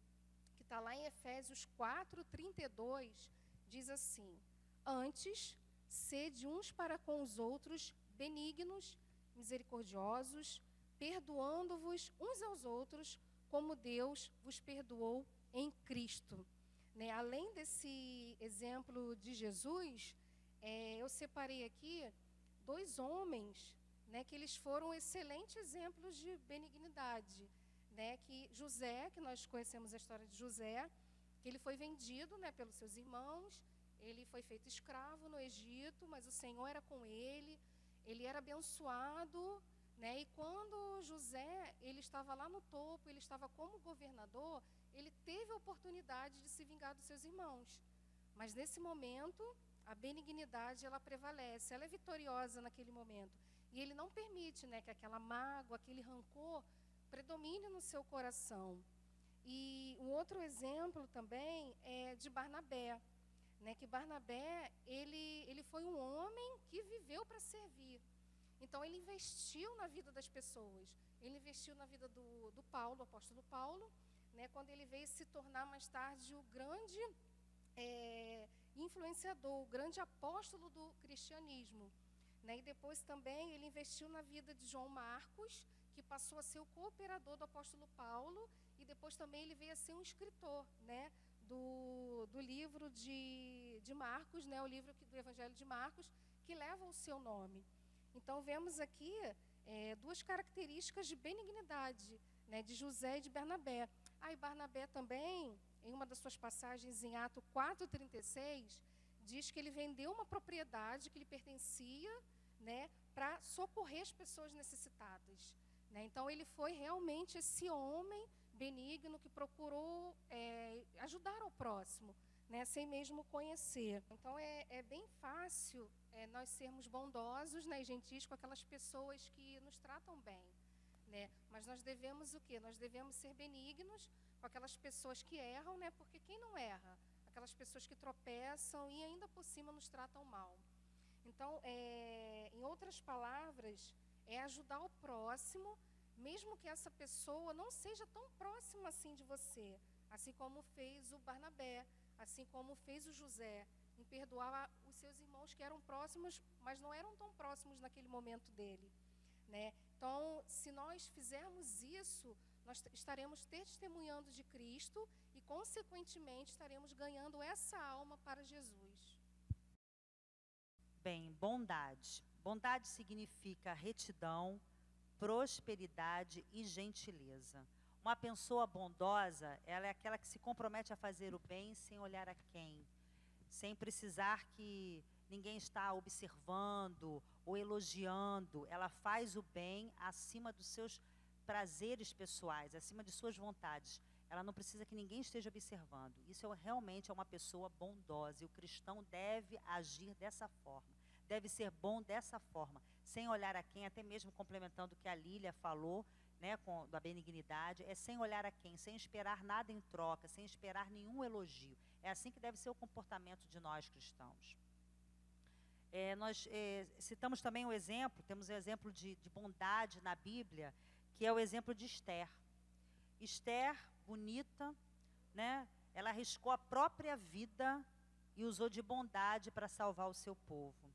C: que está lá em Efésios 4:32, diz assim: antes, sede uns para com os outros benignos, misericordiosos, perdoando-vos uns aos outros, como Deus vos perdoou em Cristo. Né? Além desse exemplo de Jesus, eu separei aqui 2 homens, né, que eles foram excelentes exemplos de benignidade. Né, que José, que nós conhecemos a história de José, que ele foi vendido, né, pelos seus irmãos, ele foi feito escravo no Egito, mas o Senhor era com ele era abençoado, né, e quando José, ele estava lá no topo, ele estava como governador, ele teve a oportunidade de se vingar dos seus irmãos, mas nesse momento, a benignidade, ela prevalece, ela é vitoriosa naquele momento, e ele não permite, né, que aquela mágoa, aquele rancor predomine no seu coração. E um outro exemplo também é de Barnabé, né, que Barnabé, ele foi um homem que viveu para servir. Então, ele investiu na vida das pessoas, ele investiu na vida do Paulo, do apóstolo Paulo, né, quando ele veio se tornar mais tarde o grande influenciador, o grande apóstolo do cristianismo. Né? E depois também ele investiu na vida de João Marcos, que passou a ser o cooperador do apóstolo Paulo, e depois também ele veio a ser um escritor, né, do livro de Marcos, né, o livro do Evangelho de Marcos, que leva o seu nome. Então, vemos aqui duas características de benignidade, né, de José e de Barnabé. E Barnabé também, em uma das suas passagens em Atos 4,36, diz que ele vendeu uma propriedade que lhe pertencia, né, para socorrer as pessoas necessitadas. Né? Então, ele foi realmente esse homem benigno que procurou ajudar ao próximo, né, sem mesmo conhecer. Então, é bem fácil nós sermos bondosos, né, e gentis com aquelas pessoas que nos tratam bem. Né? Mas nós devemos o quê? Nós devemos ser benignos com aquelas pessoas que erram, né? Porque quem não erra? Aquelas pessoas que tropeçam e ainda por cima nos tratam mal. Então, em outras palavras, é ajudar o próximo, mesmo que essa pessoa não seja tão próxima assim de você, assim como fez o Barnabé, assim como fez o José, em perdoar os seus irmãos que eram próximos, mas não eram tão próximos naquele momento dele. Né? Então, se nós fizermos isso, nós estaremos testemunhando de Cristo e, consequentemente, estaremos ganhando essa alma para Jesus.
E: Bem, bondade. Bondade significa retidão, prosperidade e gentileza. Uma pessoa bondosa, ela é aquela que se compromete a fazer o bem sem olhar a quem, sem precisar que ninguém está observando ou elogiando. Ela faz o bem acima dos seus prazeres pessoais, acima de suas vontades. Ela não precisa que ninguém esteja observando. Isso realmente é uma pessoa bondosa, e o cristão deve agir dessa forma. Deve ser bom dessa forma, sem olhar a quem, até mesmo complementando o que a Lília falou, né, da benignidade, sem olhar a quem, sem esperar nada em troca, sem esperar nenhum elogio. É assim que deve ser o comportamento de nós cristãos. Nós citamos também o exemplo, temos o exemplo de bondade na Bíblia, que é o exemplo de Esther. Esther, bonita, né, ela arriscou a própria vida e usou de bondade para salvar o seu povo.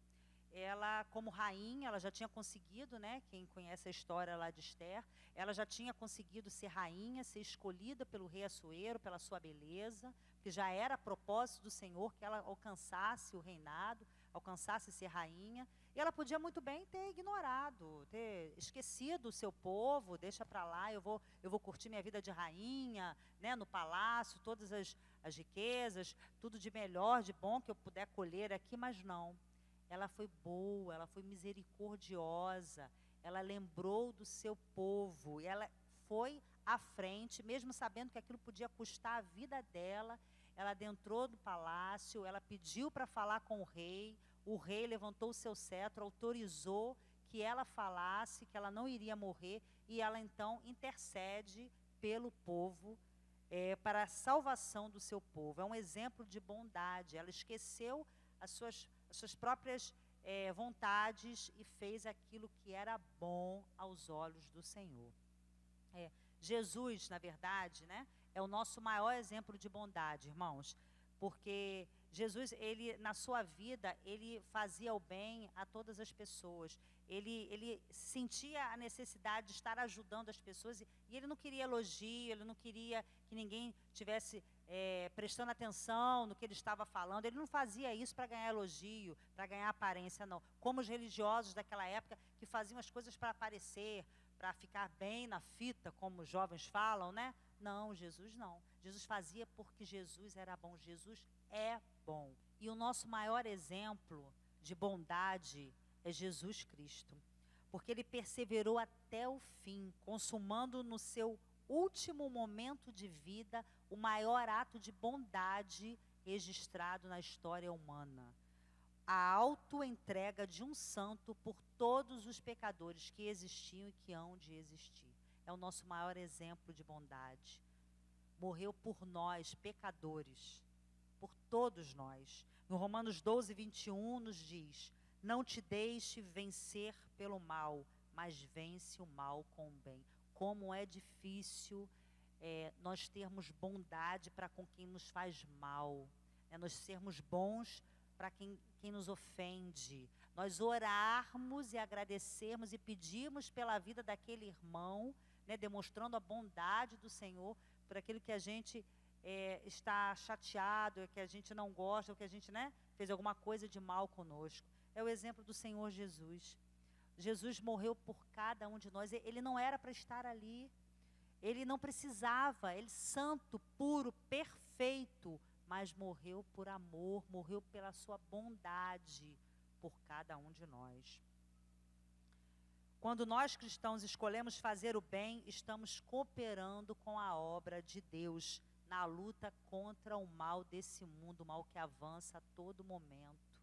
E: Ela, como rainha, ela já tinha conseguido, né, quem conhece a história lá de Esther, ela já tinha conseguido ser rainha, ser escolhida pelo rei Assuero, pela sua beleza, que já era propósito do Senhor que ela alcançasse o reinado, alcançasse ser rainha. E ela podia muito bem ter ignorado, ter esquecido o seu povo, deixa para lá, eu vou curtir minha vida de rainha, né, no palácio, todas as riquezas, tudo de melhor, de bom que eu puder colher aqui, mas não. Ela foi boa, ela foi misericordiosa, ela lembrou do seu povo, e ela foi à frente, mesmo sabendo que aquilo podia custar a vida dela. Ela adentrou no palácio, ela pediu para falar com o rei levantou o seu cetro, autorizou que ela falasse, que ela não iria morrer, e ela então intercede pelo povo, para a salvação do seu povo. É um exemplo de bondade. Ela esqueceu as suas próprias vontades e fez aquilo que era bom aos olhos do Senhor. Jesus, na verdade, né, é o nosso maior exemplo de bondade, irmãos, porque Jesus, ele, na sua vida, ele fazia o bem a todas as pessoas. Ele sentia a necessidade de estar ajudando as pessoas, e ele não queria elogio, ele não queria que ninguém tivesse prestando atenção no que ele estava falando. Ele não fazia isso para ganhar elogio, para ganhar aparência, não. Como os religiosos daquela época, que faziam as coisas para aparecer, para ficar bem na fita, como os jovens falam, né? Não, Jesus não. Jesus fazia porque Jesus era bom. Jesus é bom. E o nosso maior exemplo de bondade é Jesus Cristo, porque ele perseverou até o fim, consumando no seu último momento de vida o maior ato de bondade registrado na história humana. A autoentrega de um santo por todos os pecadores que existiam e que hão de existir. É o nosso maior exemplo de bondade. Morreu por nós, pecadores, por todos nós. No Romanos 12, 21 nos diz: não te deixe vencer pelo mal, mas vence o mal com o bem. Como é difícil nós termos bondade para com quem nos faz mal. nós sermos bons para quem nos ofende, nós orarmos e agradecermos e pedirmos pela vida daquele irmão, né, demonstrando a bondade do Senhor por aquilo que a gente está chateado, que a gente não gosta, ou que a gente, né, fez alguma coisa de mal conosco. É o exemplo do Senhor Jesus. Jesus morreu por cada um de nós. Ele não era para estar ali. Ele não precisava. Ele santo, puro, perfeito, mas morreu por amor, morreu pela sua bondade por cada um de nós. Quando nós cristãos escolhemos fazer o bem, estamos cooperando com a obra de Deus na luta contra o mal desse mundo, o mal que avança a todo momento.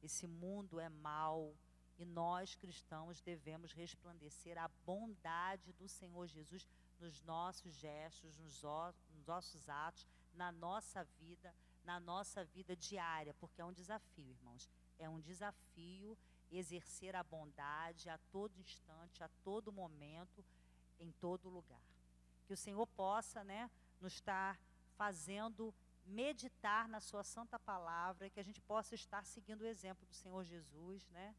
E: Esse mundo é mau e nós cristãos devemos resplandecer a bondade do Senhor Jesus nos nossos gestos, nos nossos atos, na nossa vida diária, porque é um desafio, irmãos. É um desafio exercer a bondade a todo instante, a todo momento, em todo lugar. Que o Senhor possa, né, nos estar fazendo meditar na sua santa palavra, e que a gente possa estar seguindo o exemplo do Senhor Jesus, né,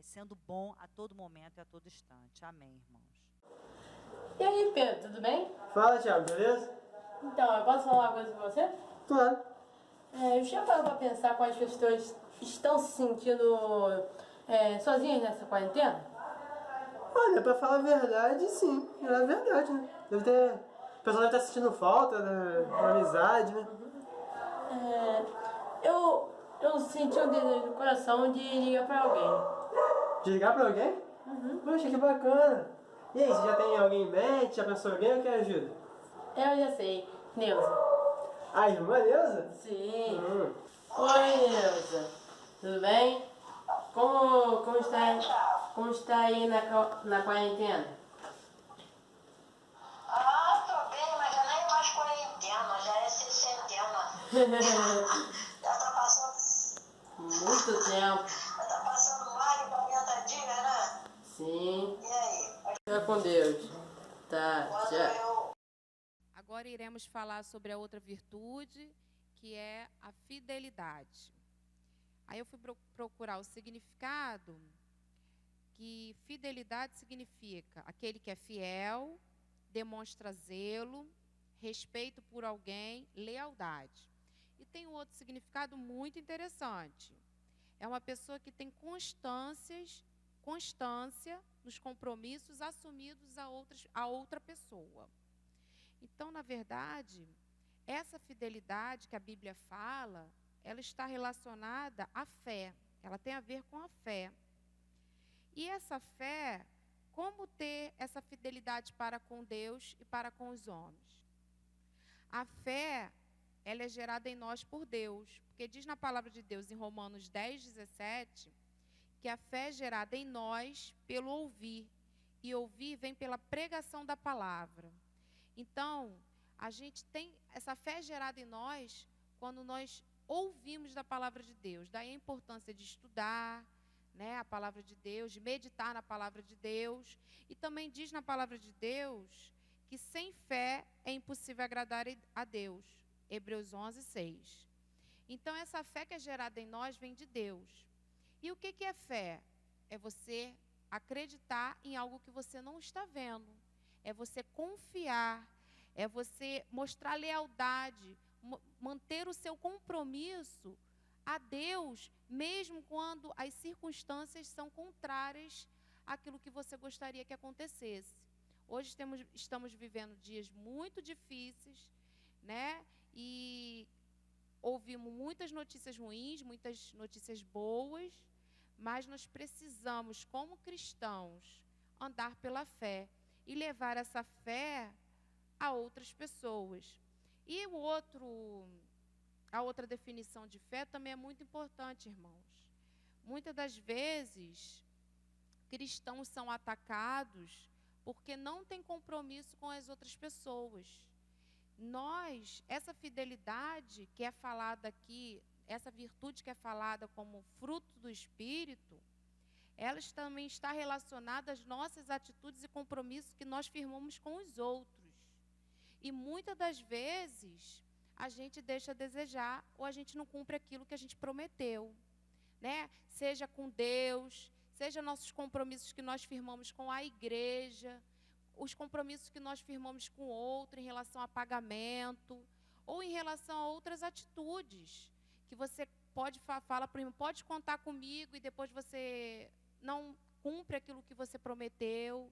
E: sendo bom a todo momento e a todo instante. Amém, irmãos.
K: E aí, Pedro, tudo bem?
L: Fala, Thiago, beleza?
K: Então, eu posso falar uma coisa com você?
L: Claro.
K: Já parou para pensar como as pessoas estão se sentindo sozinhas nessa quarentena?
L: Olha, pra falar a verdade, sim. É verdade, né? O pessoal deve estar sentindo falta da amizade, né?
K: Eu senti um desejo no coração de ligar para alguém.
L: De ligar pra alguém? Poxa, que bacana. E aí, você já tem alguém em mente? Já pensou em alguém ou quer ajuda?
K: Eu já sei, Neuza.
L: A irmã Neuza?
K: Sim. Oi, Neuza. Tudo bem? Como está aí na quarentena?
M: Tô bem, mas já nem é mais quarentena, já é sessentena. Já tá passando...
K: Muito tempo.
M: Já tá passando mais de 40 dias, né?
K: Sim.
M: E aí?
K: Fica com Deus. Tá, tchau.
D: Agora iremos falar sobre a outra virtude, que é a fidelidade. Aí eu fui procurar o significado, que fidelidade significa aquele que é fiel, demonstra zelo, respeito por alguém, lealdade. E tem um outro significado muito interessante. É uma pessoa que tem constância nos compromissos assumidos a outra pessoa. Então, na verdade, essa fidelidade que a Bíblia fala, ela está relacionada à fé. Ela tem a ver com a fé. E essa fé, como ter essa fidelidade para com Deus e para com os homens? A fé, ela é gerada em nós por Deus. Porque diz na palavra de Deus, em Romanos 10:17, que a fé é gerada em nós pelo ouvir. E ouvir vem pela pregação da palavra. Então, a gente tem essa fé gerada em nós quando nós ouvimos da palavra de Deus. Daí a importância de estudar, né, a palavra de Deus, de meditar na palavra de Deus. E também diz na palavra de Deus que sem fé é impossível agradar a Deus. Hebreus 11:6. Então, essa fé que é gerada em nós vem de Deus. E o que é fé? É você acreditar em algo que você não está vendo. É você confiar, é você mostrar lealdade, manter o seu compromisso a Deus, mesmo quando as circunstâncias são contrárias àquilo que você gostaria que acontecesse. Hoje estamos vivendo dias muito difíceis, né? E ouvimos muitas notícias ruins, muitas notícias boas, mas nós precisamos, como cristãos, andar pela fé e levar essa fé a outras pessoas. E a outra definição de fé também é muito importante, irmãos. Muitas das vezes, cristãos são atacados porque não têm compromisso com as outras pessoas. Essa fidelidade que é falada aqui, essa virtude que é falada como fruto do Espírito, ela também está relacionada às nossas atitudes e compromissos que nós firmamos com os outros. E muitas das vezes, a gente deixa a desejar ou a gente não cumpre aquilo que a gente prometeu, né? Seja com Deus, seja nossos compromissos que nós firmamos com a igreja, os compromissos que nós firmamos com outro em relação a pagamento, ou em relação a outras atitudes, que você pode fala para o irmão, pode contar comigo, e depois você não cumpre aquilo que você prometeu.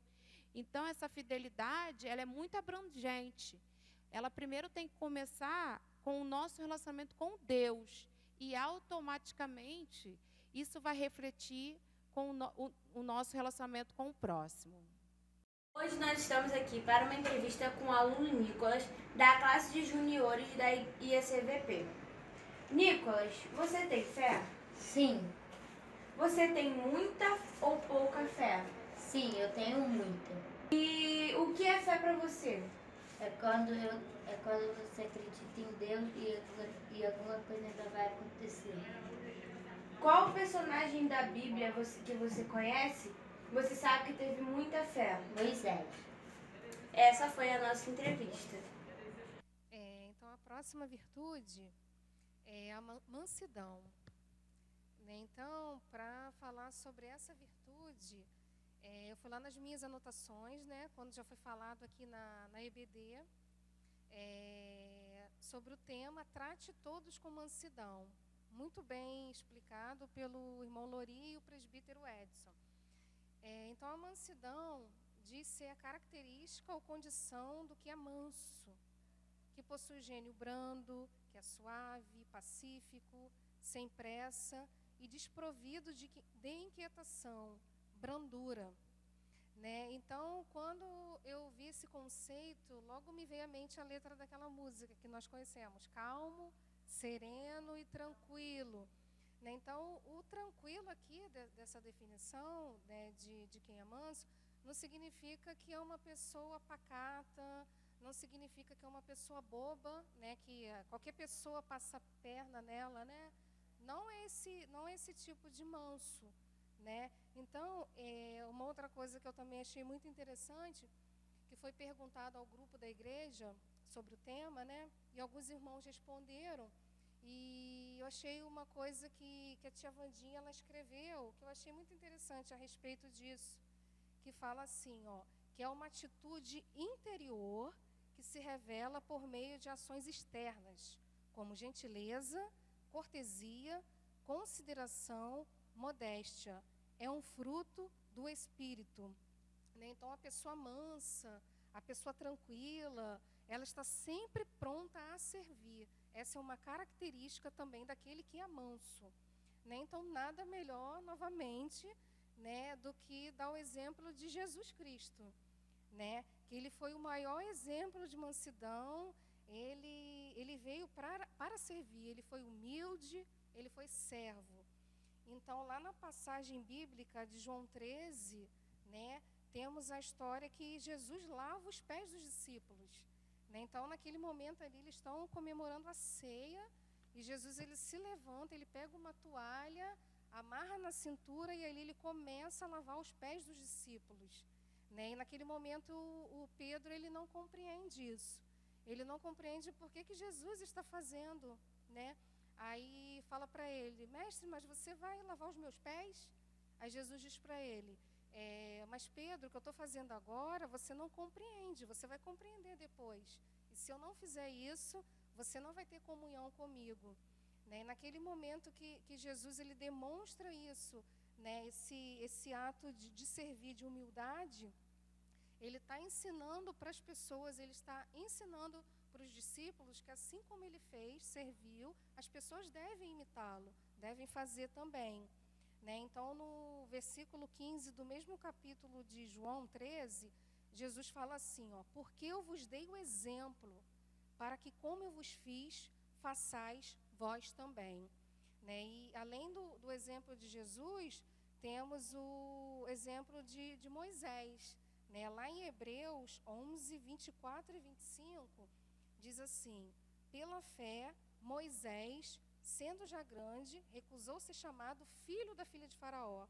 D: Então, essa fidelidade, ela é muito abrangente. Ela primeiro tem que começar com o nosso relacionamento com Deus, e automaticamente isso vai refletir com o nosso relacionamento com o próximo.
N: Hoje nós estamos aqui para uma entrevista com o aluno Nicolas, da classe de juniores da IECVP. Nicolas, você tem fé?
J: Sim.
N: Você tem muita ou pouca fé?
J: Sim, eu tenho muita.
N: E o que é fé para você?
J: É quando você acredita em Deus e alguma coisa ainda vai acontecer.
N: Qual personagem da Bíblia que você conhece, você sabe que teve muita fé?
J: Moisés.
N: Essa foi a nossa entrevista.
C: Então, a próxima virtude é a mansidão. Né? Então, para falar sobre essa virtude, eu fui lá nas minhas anotações, né, quando já foi falado aqui na EBD, sobre o tema Trate Todos com Mansidão. Muito bem explicado pelo irmão Lori e o presbítero Edson. Então, a mansidão diz ser a característica ou condição do que é manso, que possui gênio brando, que é suave, pacífico, sem pressa e desprovido de inquietação, brandura. Né? Então, quando eu vi esse conceito, logo me veio à mente a letra daquela música que nós conhecemos, calmo, sereno e tranquilo. Né? Então, o tranquilo aqui, dessa definição, né, de quem é manso, não significa que é uma pessoa pacata, não significa que é uma pessoa boba, né, que qualquer pessoa passa a perna nela, né? Não é esse tipo de manso, né? Então, uma outra coisa que eu também achei muito interessante, que foi perguntado ao grupo da igreja sobre o tema, né? E alguns irmãos responderam, e eu achei uma coisa que a tia Vandinha, ela escreveu, que eu achei muito interessante a respeito disso, que fala assim, que é uma atitude interior que se revela por meio de ações externas, como gentileza, cortesia, consideração, modéstia. É um fruto do Espírito. Né? Então, a pessoa mansa, a pessoa tranquila, ela está sempre pronta a servir. Essa é uma característica também daquele que é manso. Né? Então, nada melhor, novamente, né, do que dar o exemplo de Jesus Cristo. Né? Que ele foi o maior exemplo de mansidão. Ele veio para servir, ele foi humilde, ele foi servo. Então, lá na passagem bíblica de João 13, né, temos a história que Jesus lava os pés dos discípulos. Né? Então, naquele momento ali, eles estão comemorando a ceia, e Jesus, ele se levanta, ele pega uma toalha, amarra na cintura, e ali ele começa a lavar os pés dos discípulos. Né? E naquele momento, o Pedro, ele não compreende isso. Ele não compreende por que Jesus está fazendo, né? Aí fala para ele, mestre, mas você vai lavar os meus pés? Aí Jesus diz para ele, mas Pedro, o que eu estou fazendo agora, você não compreende, você vai compreender depois. E se eu não fizer isso, você não vai ter comunhão comigo. Né? E naquele momento que Jesus, ele demonstra isso, né? Esse ato de servir, de humildade, ele está ensinando para as pessoas, ele está ensinando para os discípulos que assim como ele fez, serviu, as pessoas devem imitá-lo, devem fazer também. Né? Então, no versículo 15 do mesmo capítulo de João 13, Jesus fala assim, porque eu vos dei o exemplo, para que como eu vos fiz, façais vós também. Né? E além do exemplo de Jesus, temos o exemplo de Moisés. Né? Lá em Hebreus 11, 24 e 25, diz assim, pela fé, Moisés, sendo já grande, recusou ser chamado filho da filha de Faraó,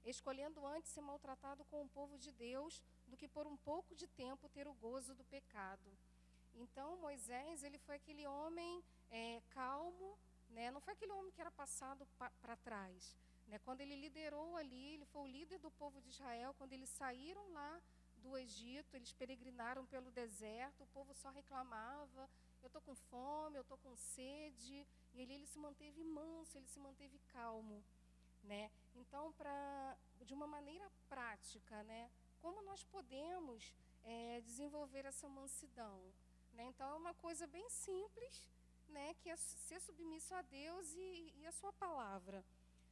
C: escolhendo antes ser maltratado com o povo de Deus do que por um pouco de tempo ter o gozo do pecado. Então, Moisés, ele foi aquele homem calmo, né? Não foi aquele homem que era passado para trás. Né? Quando ele liderou ali, ele foi o líder do povo de Israel. Quando eles saíram lá do Egito, eles peregrinaram pelo deserto, o povo só reclamava, eu estou com fome, eu estou com sede. E ele se manteve manso, ele se manteve calmo. Né? Então, de uma maneira prática, né? Como nós podemos desenvolver essa mansidão? Né? Então, é uma coisa bem simples, né? Que é ser submisso a Deus e a sua palavra.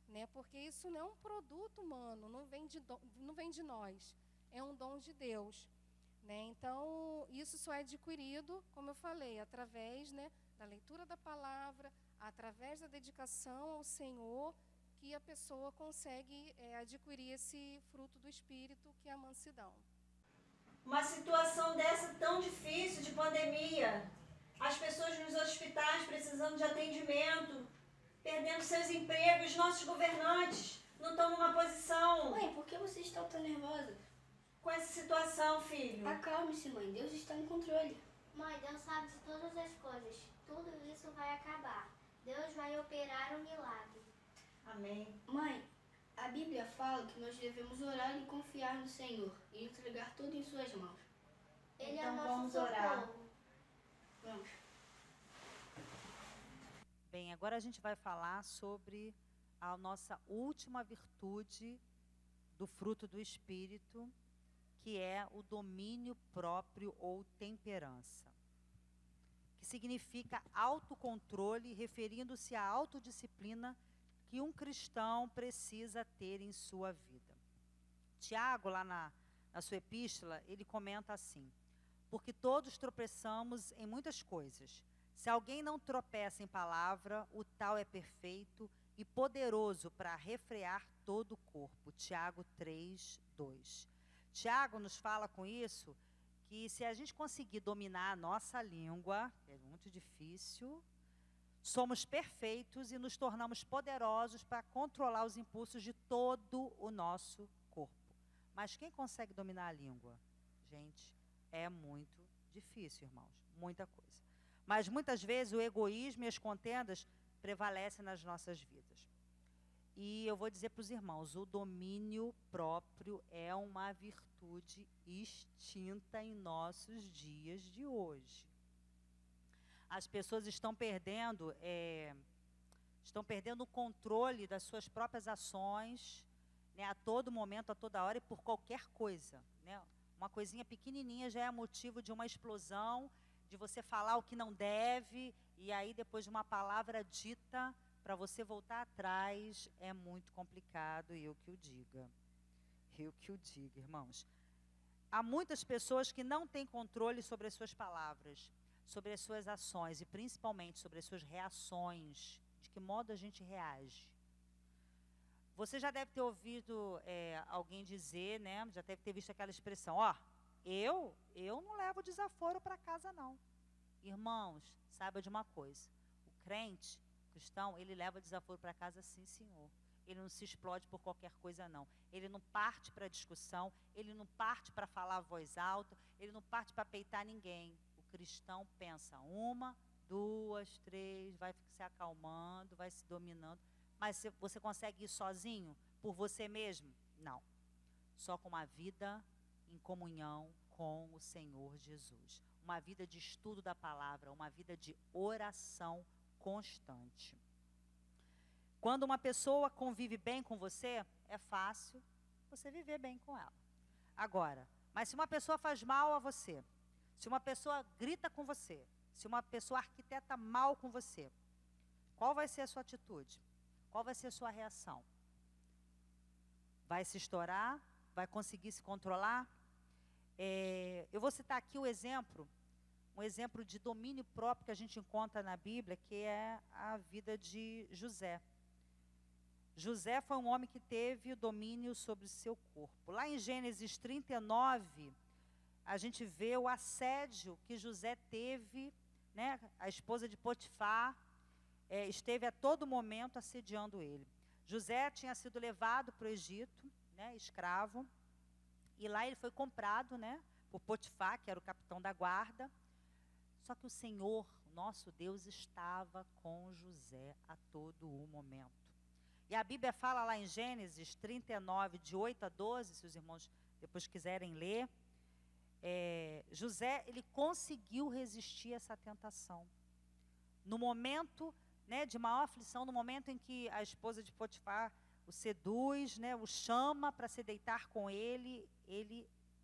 C: Né? Porque isso não é um produto humano, não vem de nós, é um dom de Deus. Né? Então, isso só é adquirido, como eu falei, através, né, da leitura da palavra, através da dedicação ao Senhor, que a pessoa consegue adquirir esse fruto do Espírito, que é a mansidão.
O: Uma situação dessa tão difícil, de pandemia, as pessoas nos hospitais precisando de atendimento, perdendo seus empregos, nossos governantes não estão numa posição...
N: Mãe, por que você está tão nervosa?
O: Com essa situação, filho.
N: Acalme-se, mãe. Deus está no controle.
J: Mãe, Deus sabe de todas as coisas. Tudo isso vai acabar. Deus vai operar um milagre.
O: Amém.
N: Mãe, a Bíblia fala que nós devemos orar e confiar no Senhor e entregar tudo em suas mãos.
J: Ele
O: então,
J: é nosso
O: vamos orar.
J: socorro.
N: Vamos.
E: Bem, agora a gente vai falar sobre a nossa última virtude do fruto do Espírito, que é o domínio próprio ou temperança, que significa autocontrole, referindo-se à autodisciplina que um cristão precisa ter em sua vida. Tiago, lá na sua epístola, ele comenta assim: porque todos tropeçamos em muitas coisas. Se alguém não tropeça em palavra, o tal é perfeito e poderoso para refrear todo o corpo. Tiago 3:2. Tiago nos fala com isso que se a gente conseguir dominar a nossa língua, que é muito difícil, somos perfeitos e nos tornamos poderosos para controlar os impulsos de todo o nosso corpo. Mas quem consegue dominar a língua? Gente, é muito difícil, irmãos, muita coisa. Mas muitas vezes o egoísmo e as contendas prevalecem nas nossas vidas. E eu vou dizer para os irmãos, o domínio próprio é uma virtude extinta em nossos dias de hoje. As pessoas estão perdendo o controle das suas próprias ações, né, a todo momento, a toda hora e por qualquer coisa. Né? Uma coisinha pequenininha já é motivo de uma explosão, de você falar o que não deve, e aí depois de uma palavra dita, para você voltar atrás, é muito complicado, e eu que o diga. Eu que o diga, irmãos. Há muitas pessoas que não têm controle sobre as suas palavras, sobre as suas ações, e principalmente sobre as suas reações, de que modo a gente reage. Você já deve ter ouvido alguém dizer, né, já deve ter visto aquela expressão, ó, eu não levo desaforo para casa, não. Irmãos, saiba de uma coisa, o crente, o cristão, ele leva desaforo para casa sim, senhor. Ele não se explode por qualquer coisa, não. Ele não parte para discussão, ele não parte para falar a voz alta, ele não parte para peitar ninguém. O cristão pensa 1, 2, 3, vai se acalmando, vai se dominando. Mas você consegue ir sozinho, por você mesmo? Não. Só com uma vida em comunhão com o Senhor Jesus. Uma vida de estudo da palavra, uma vida de oração constante. Quando uma pessoa convive bem com você, é fácil você viver bem com ela. Agora, mas se uma pessoa faz mal a você, se uma pessoa grita com você, se uma pessoa arquiteta mal com você, qual vai ser a sua atitude? Qual vai ser a sua reação? Vai se estourar? Vai conseguir se controlar? Eu vou citar aqui um exemplo de domínio próprio que a gente encontra na Bíblia, que é a vida de José. José foi um homem que teve domínio sobre o seu corpo. Lá em Gênesis 39, a gente vê o assédio que José teve, né? A esposa de Potifar esteve a todo momento assediando ele. José tinha sido levado para o Egito, né, escravo, e lá ele foi comprado, né, por Potifar, que era o capitão da guarda. Só que o Senhor, nosso Deus, estava com José a todo o momento. E a Bíblia fala lá em Gênesis 39, de 8 a 12, se os irmãos depois quiserem ler, José, ele conseguiu resistir a essa tentação. No momento, né, de maior aflição, no momento em que a esposa de Potifar o seduz, né, o chama para se deitar com ele,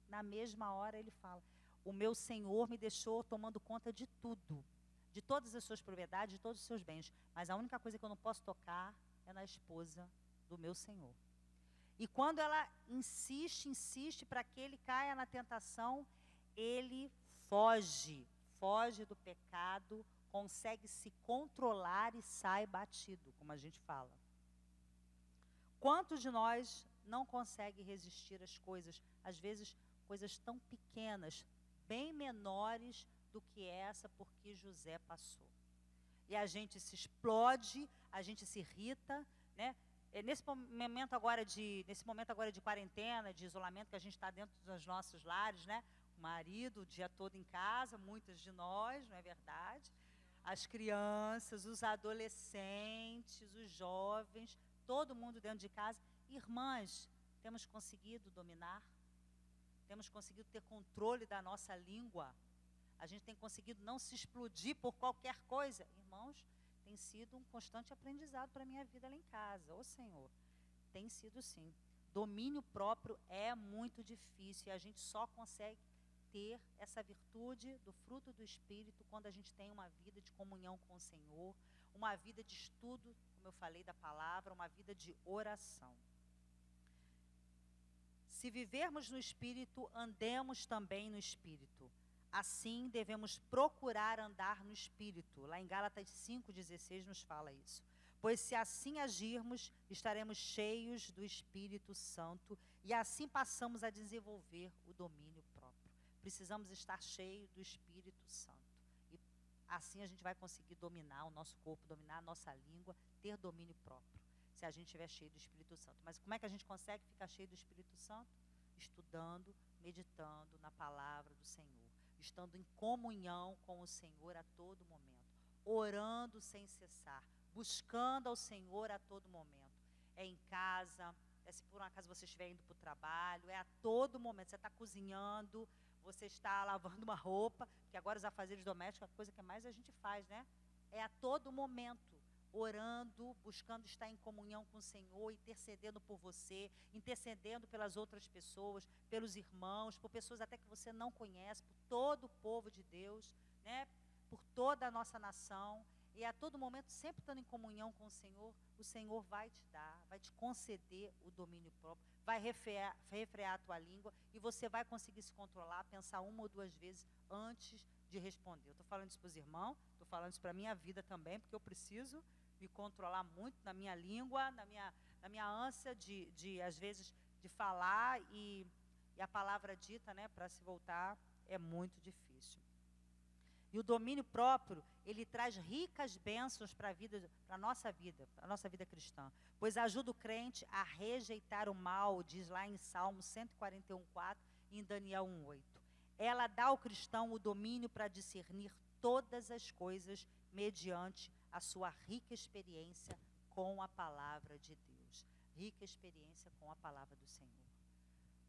E: na mesma hora, ele fala: o meu Senhor me deixou tomando conta de tudo, de todas as suas propriedades, de todos os seus bens, mas a única coisa que eu não posso tocar é na esposa do meu Senhor. E quando ela insiste para que ele caia na tentação, ele foge do pecado, consegue se controlar e sai batido, como a gente fala. Quantos de nós não conseguem resistir às coisas, às vezes coisas tão pequenas, bem menores do que essa porque José passou? E a gente se explode, a gente se irrita, né? Nesse momento agora de quarentena, de isolamento, que a gente está dentro dos nossos lares, né? O marido o dia todo em casa, muitas de nós, não é verdade? As crianças, os adolescentes, os jovens, todo mundo dentro de casa. Irmãs, temos conseguido dominar? Temos conseguido ter controle da nossa língua? A gente tem conseguido não se explodir por qualquer coisa? Irmãos, tem sido um constante aprendizado para a minha vida lá em casa. Ô Senhor, tem sido sim. Domínio próprio é muito difícil e a gente só consegue ter essa virtude do fruto do Espírito quando a gente tem uma vida de comunhão com o Senhor, uma vida de estudo, como eu falei, da palavra, uma vida de oração. Se vivermos no Espírito, andemos também no Espírito. Assim, devemos procurar andar no Espírito. Lá em Gálatas 5,16 nos fala isso. Pois se assim agirmos, estaremos cheios do Espírito Santo e assim passamos a desenvolver o domínio próprio. Precisamos estar cheios do Espírito Santo. E assim a gente vai conseguir dominar o nosso corpo, dominar a nossa língua, ter domínio próprio, se a gente estiver cheio do Espírito Santo. Mas como é que a gente consegue ficar cheio do Espírito Santo? Estudando, meditando na palavra do Senhor, estando em comunhão com o Senhor a todo momento, orando sem cessar, buscando ao Senhor a todo momento. É em casa, se por um acaso você estiver indo para o trabalho, é a todo momento. Você está cozinhando, você está lavando uma roupa, porque agora os afazeres domésticos, a coisa que mais a gente faz, né? É a todo momento, orando, buscando estar em comunhão com o Senhor, intercedendo por você, intercedendo pelas outras pessoas, pelos irmãos, por pessoas até que você não conhece, por todo o povo de Deus, né? Por toda a nossa nação. E a todo momento, sempre estando em comunhão com o Senhor vai te dar, vai te conceder o domínio próprio, vai refrear a tua língua e você vai conseguir se controlar, pensar uma ou duas vezes antes de responder. Eu estou falando isso para os irmãos, estou falando isso para a minha vida também, porque eu preciso me controlar muito na minha língua, na minha ânsia de às vezes, de falar e a palavra dita, né, para se voltar, é muito difícil. E o domínio próprio, ele traz ricas bênçãos para a nossa vida cristã, pois ajuda o crente a rejeitar o mal, diz lá em Salmo 141:4 e em Daniel 1:8. Ela dá ao cristão o domínio para discernir todas as coisas mediante a sua rica experiência com a palavra de Deus. Rica experiência com a palavra do Senhor.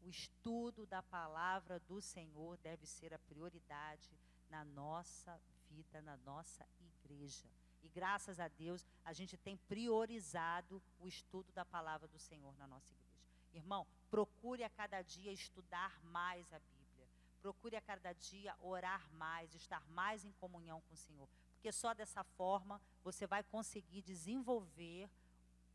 E: O estudo da palavra do Senhor deve ser a prioridade na nossa vida, na nossa igreja. E graças a Deus, a gente tem priorizado o estudo da palavra do Senhor na nossa igreja. Irmão, procure a cada dia estudar mais a Bíblia. Procure a cada dia orar mais, estar mais em comunhão com o Senhor. Porque só dessa forma você vai conseguir desenvolver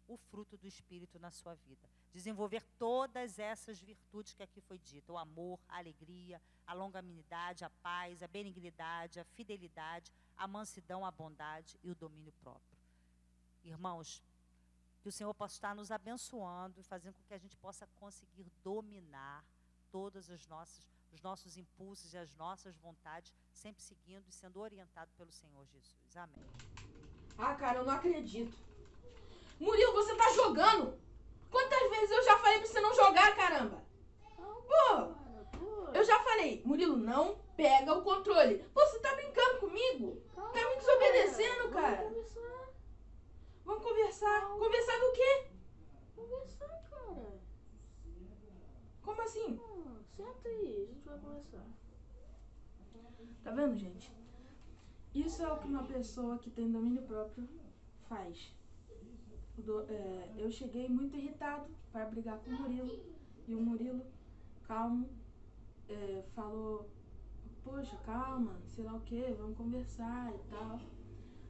E: o fruto do Espírito na sua vida. Desenvolver todas essas virtudes que aqui foi dito: o amor, a alegria, a longanimidade, a paz, a benignidade, a fidelidade, a mansidão, a bondade e o domínio próprio. Irmãos, que o Senhor possa estar nos abençoando e fazendo com que a gente possa conseguir dominar todos os nossos impulsos e as nossas vontades, sempre seguindo e sendo orientado pelo Senhor Jesus. Amém.
K: Ah, cara, eu não acredito. Murilo, você tá jogando? Quantas vezes eu já falei pra você não jogar, caramba? Pô, eu já falei, Murilo, não pega o controle. Pô, você tá brincando comigo? comigo? Tá me desobedecendo, cara. Vamos conversar. Conversar do quê?
P: Conversar, cara.
K: Como assim?
P: Senta aí, a gente vai conversar.
K: Tá vendo, gente? Isso é o que uma pessoa que tem domínio próprio faz. Eu cheguei muito irritado para brigar com o Murilo. E o Murilo, calmo, falou: poxa, calma, sei lá o que, vamos conversar e tal.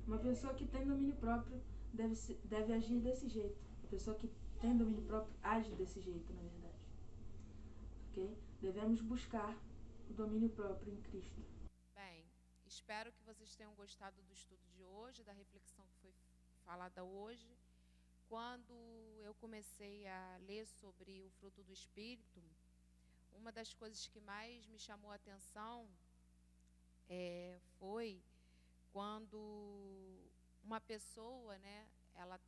K: Uma pessoa que tem domínio próprio deve agir desse jeito. A pessoa que tem domínio próprio age desse jeito, na verdade. Ok? Devemos buscar o domínio próprio em Cristo.
D: Bem, espero que vocês tenham gostado do estudo de hoje, da reflexão que foi falada hoje. Quando eu comecei a ler sobre o fruto do Espírito, uma das coisas que mais me chamou a atenção foi quando uma pessoa, né, ela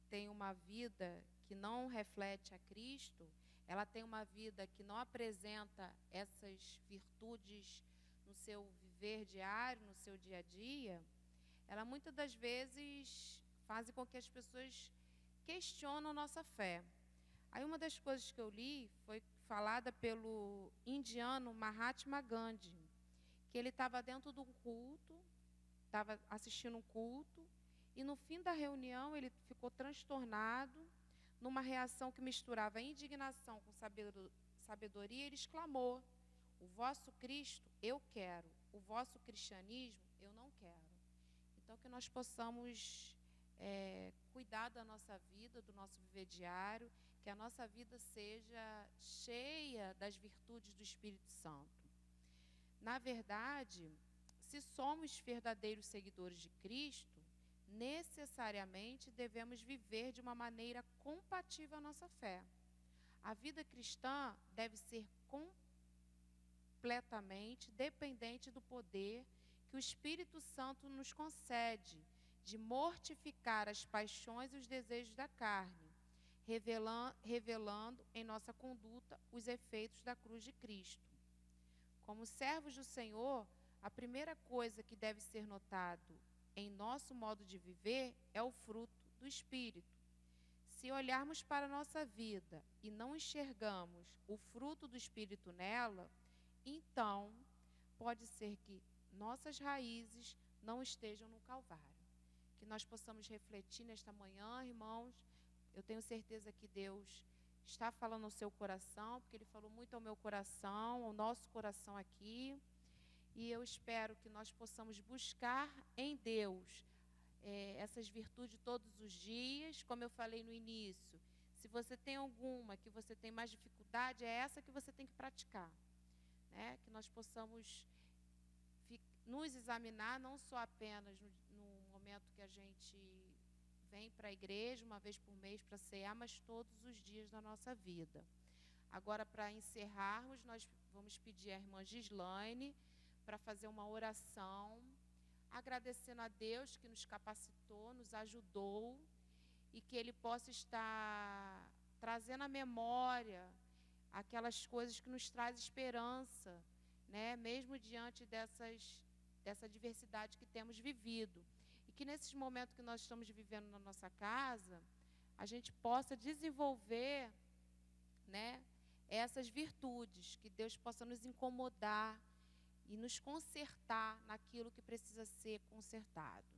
D: tem uma vida que não reflete a Cristo, ela tem uma vida que não apresenta essas virtudes no seu viver diário, no seu dia a dia, ela muitas das vezes faz com que as pessoas questionam a nossa fé. Aí uma das coisas que eu li foi falada pelo indiano Mahatma Gandhi, que ele estava dentro de um culto, estava assistindo um culto, e no fim da reunião ele ficou transtornado, numa reação que misturava indignação com sabedoria, ele exclamou: o vosso Cristo eu quero, o vosso cristianismo eu não quero. Então que nós possamos cuidar da nossa vida, do nosso viver diário, que a nossa vida seja cheia das virtudes do Espírito Santo. Na verdade, se somos verdadeiros seguidores de Cristo, necessariamente devemos viver de uma maneira compatível à nossa fé. A vida cristã deve ser completamente dependente do poder que o Espírito Santo nos concede de mortificar as paixões e os desejos da carne, revelando em nossa conduta os efeitos da cruz de Cristo. Como servos do Senhor, a primeira coisa que deve ser notado em nosso modo de viver é o fruto do Espírito. Se olharmos para a nossa vida e não enxergamos o fruto do Espírito nela, então pode ser que nossas raízes não estejam no Calvário. Que nós possamos refletir nesta manhã, irmãos. Eu tenho certeza que Deus está falando ao seu coração, porque Ele falou muito ao meu coração, ao nosso coração aqui. E eu espero que nós possamos buscar em Deus essas virtudes todos os dias. Como eu falei no início, se você tem alguma que você tem mais dificuldade, é essa que você tem que praticar, né? Que nós possamos nos examinar, não só apenas no momento que a gente vem para a igreja, uma vez por mês para cear, mas todos os dias da nossa vida. Agora, para encerrarmos, nós vamos pedir à irmã Gislaine para fazer uma oração, agradecendo a Deus que nos capacitou, nos ajudou, e que Ele possa estar trazendo à memória aquelas coisas que nos traz esperança, né? Mesmo diante dessa diversidade que temos vivido. E que nesses momentos que nós estamos vivendo na nossa casa, a gente possa desenvolver, né, essas virtudes, que Deus possa nos incomodar e nos consertar naquilo que precisa ser consertado.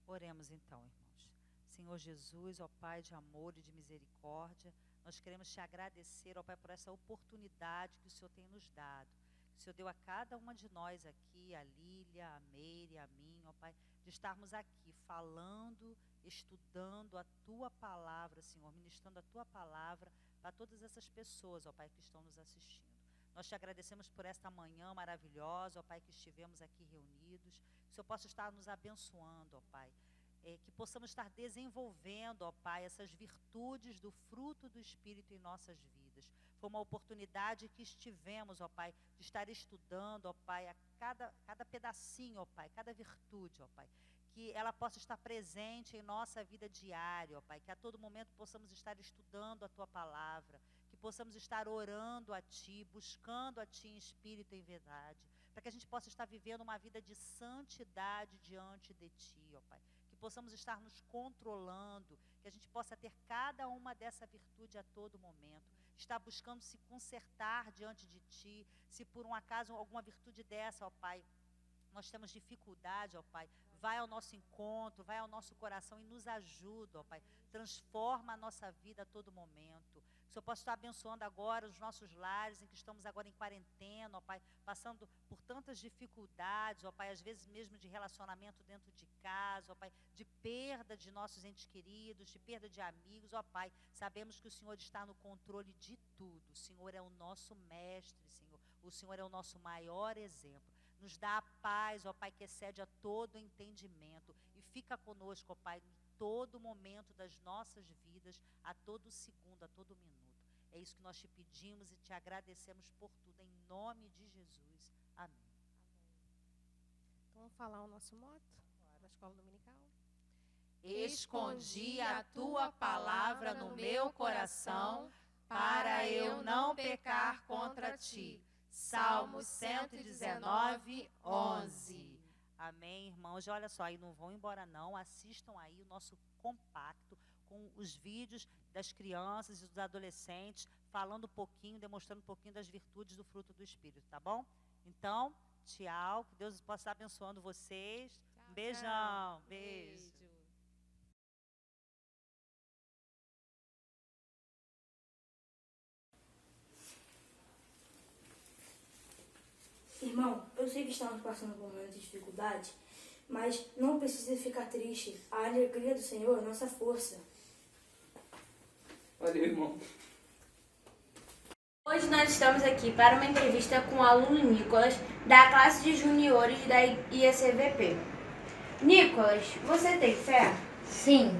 E: Oremos então, irmãos. Senhor Jesus, ó Pai de amor e de misericórdia, nós queremos te agradecer, ó Pai, por essa oportunidade que o Senhor tem nos dado. O Senhor deu a cada uma de nós aqui, a Lília, a Meire, a mim, ó Pai, de estarmos aqui falando, estudando a Tua palavra, Senhor, ministrando a Tua palavra para todas essas pessoas, ó Pai, que estão nos assistindo. Nós te agradecemos por esta manhã maravilhosa, ó Pai, que estivemos aqui reunidos. Que o Senhor possa estar nos abençoando, ó Pai. Que possamos estar desenvolvendo, ó Pai, essas virtudes do fruto do Espírito em nossas vidas. Foi uma oportunidade que estivemos, ó Pai, de estar estudando, ó Pai, a cada pedacinho, ó Pai, cada virtude, ó Pai. Que ela possa estar presente em nossa vida diária, ó Pai. Que a todo momento possamos estar estudando a Tua palavra. Que possamos estar orando a Ti, buscando a Ti em espírito e em verdade, para que a gente possa estar vivendo uma vida de santidade diante de Ti, ó Pai. Que possamos estar nos controlando, que a gente possa ter cada uma dessa virtude a todo momento. Estar buscando se consertar diante de Ti, se por um acaso alguma virtude dessa, ó Pai, nós temos dificuldade, ó Pai, vai ao nosso encontro, vai ao nosso coração e nos ajuda, ó Pai. Transforma a nossa vida a todo momento. Que o Senhor possa estar abençoando agora os nossos lares, em que estamos agora em quarentena, ó Pai, passando por tantas dificuldades, ó Pai, às vezes mesmo de relacionamento dentro de casa, ó Pai, de perda de nossos entes queridos, de perda de amigos, ó Pai. Sabemos que o Senhor está no controle de tudo. O Senhor é o nosso mestre, Senhor. O Senhor é o nosso maior exemplo. Nos dá a paz, ó Pai, que excede a todo entendimento. E fica conosco, ó Pai, em todo momento das nossas vidas, a todo segundo, a todo minuto. É isso que nós te pedimos e te agradecemos por tudo, em nome de Jesus. Amém.
C: Então, vamos falar o nosso moto da Escola Dominical?
D: Escondi a tua palavra no meu coração, para eu não pecar contra ti. Salmo 119, 11.
E: Amém, irmãos. E olha só, aí não vão embora não, assistam aí o nosso compacto com os vídeos das crianças e dos adolescentes, falando um pouquinho, demonstrando um pouquinho das virtudes do fruto do Espírito, tá bom? Então, tchau, que Deus possa estar abençoando vocês. Tchau, beijão, tchau. Beijo.
I: Irmão, eu sei que estamos passando por momentos de dificuldade, mas não precisa ficar triste. A alegria do Senhor é nossa força.
H: Valeu, irmão.
N: Hoje nós estamos aqui para uma entrevista com o aluno Nicolas, da classe de juniores da IECVP. Nicolas, você tem fé?
J: Sim.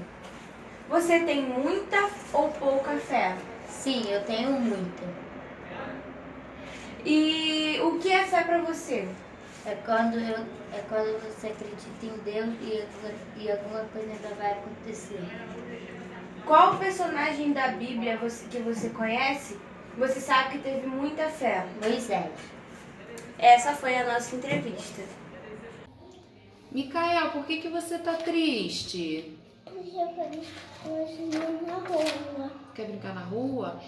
N: Você tem muita ou pouca fé?
J: Sim, eu tenho muita.
N: E o que é fé para você?
J: É quando você acredita em Deus e alguma coisa ainda vai acontecer.
N: Qual personagem da Bíblia que você conhece, você sabe que teve muita fé?
J: Moisés.
N: Essa foi a nossa entrevista.
D: Micael, por que você tá triste?
G: Porque eu quero brincar na rua.
D: Quer brincar na rua?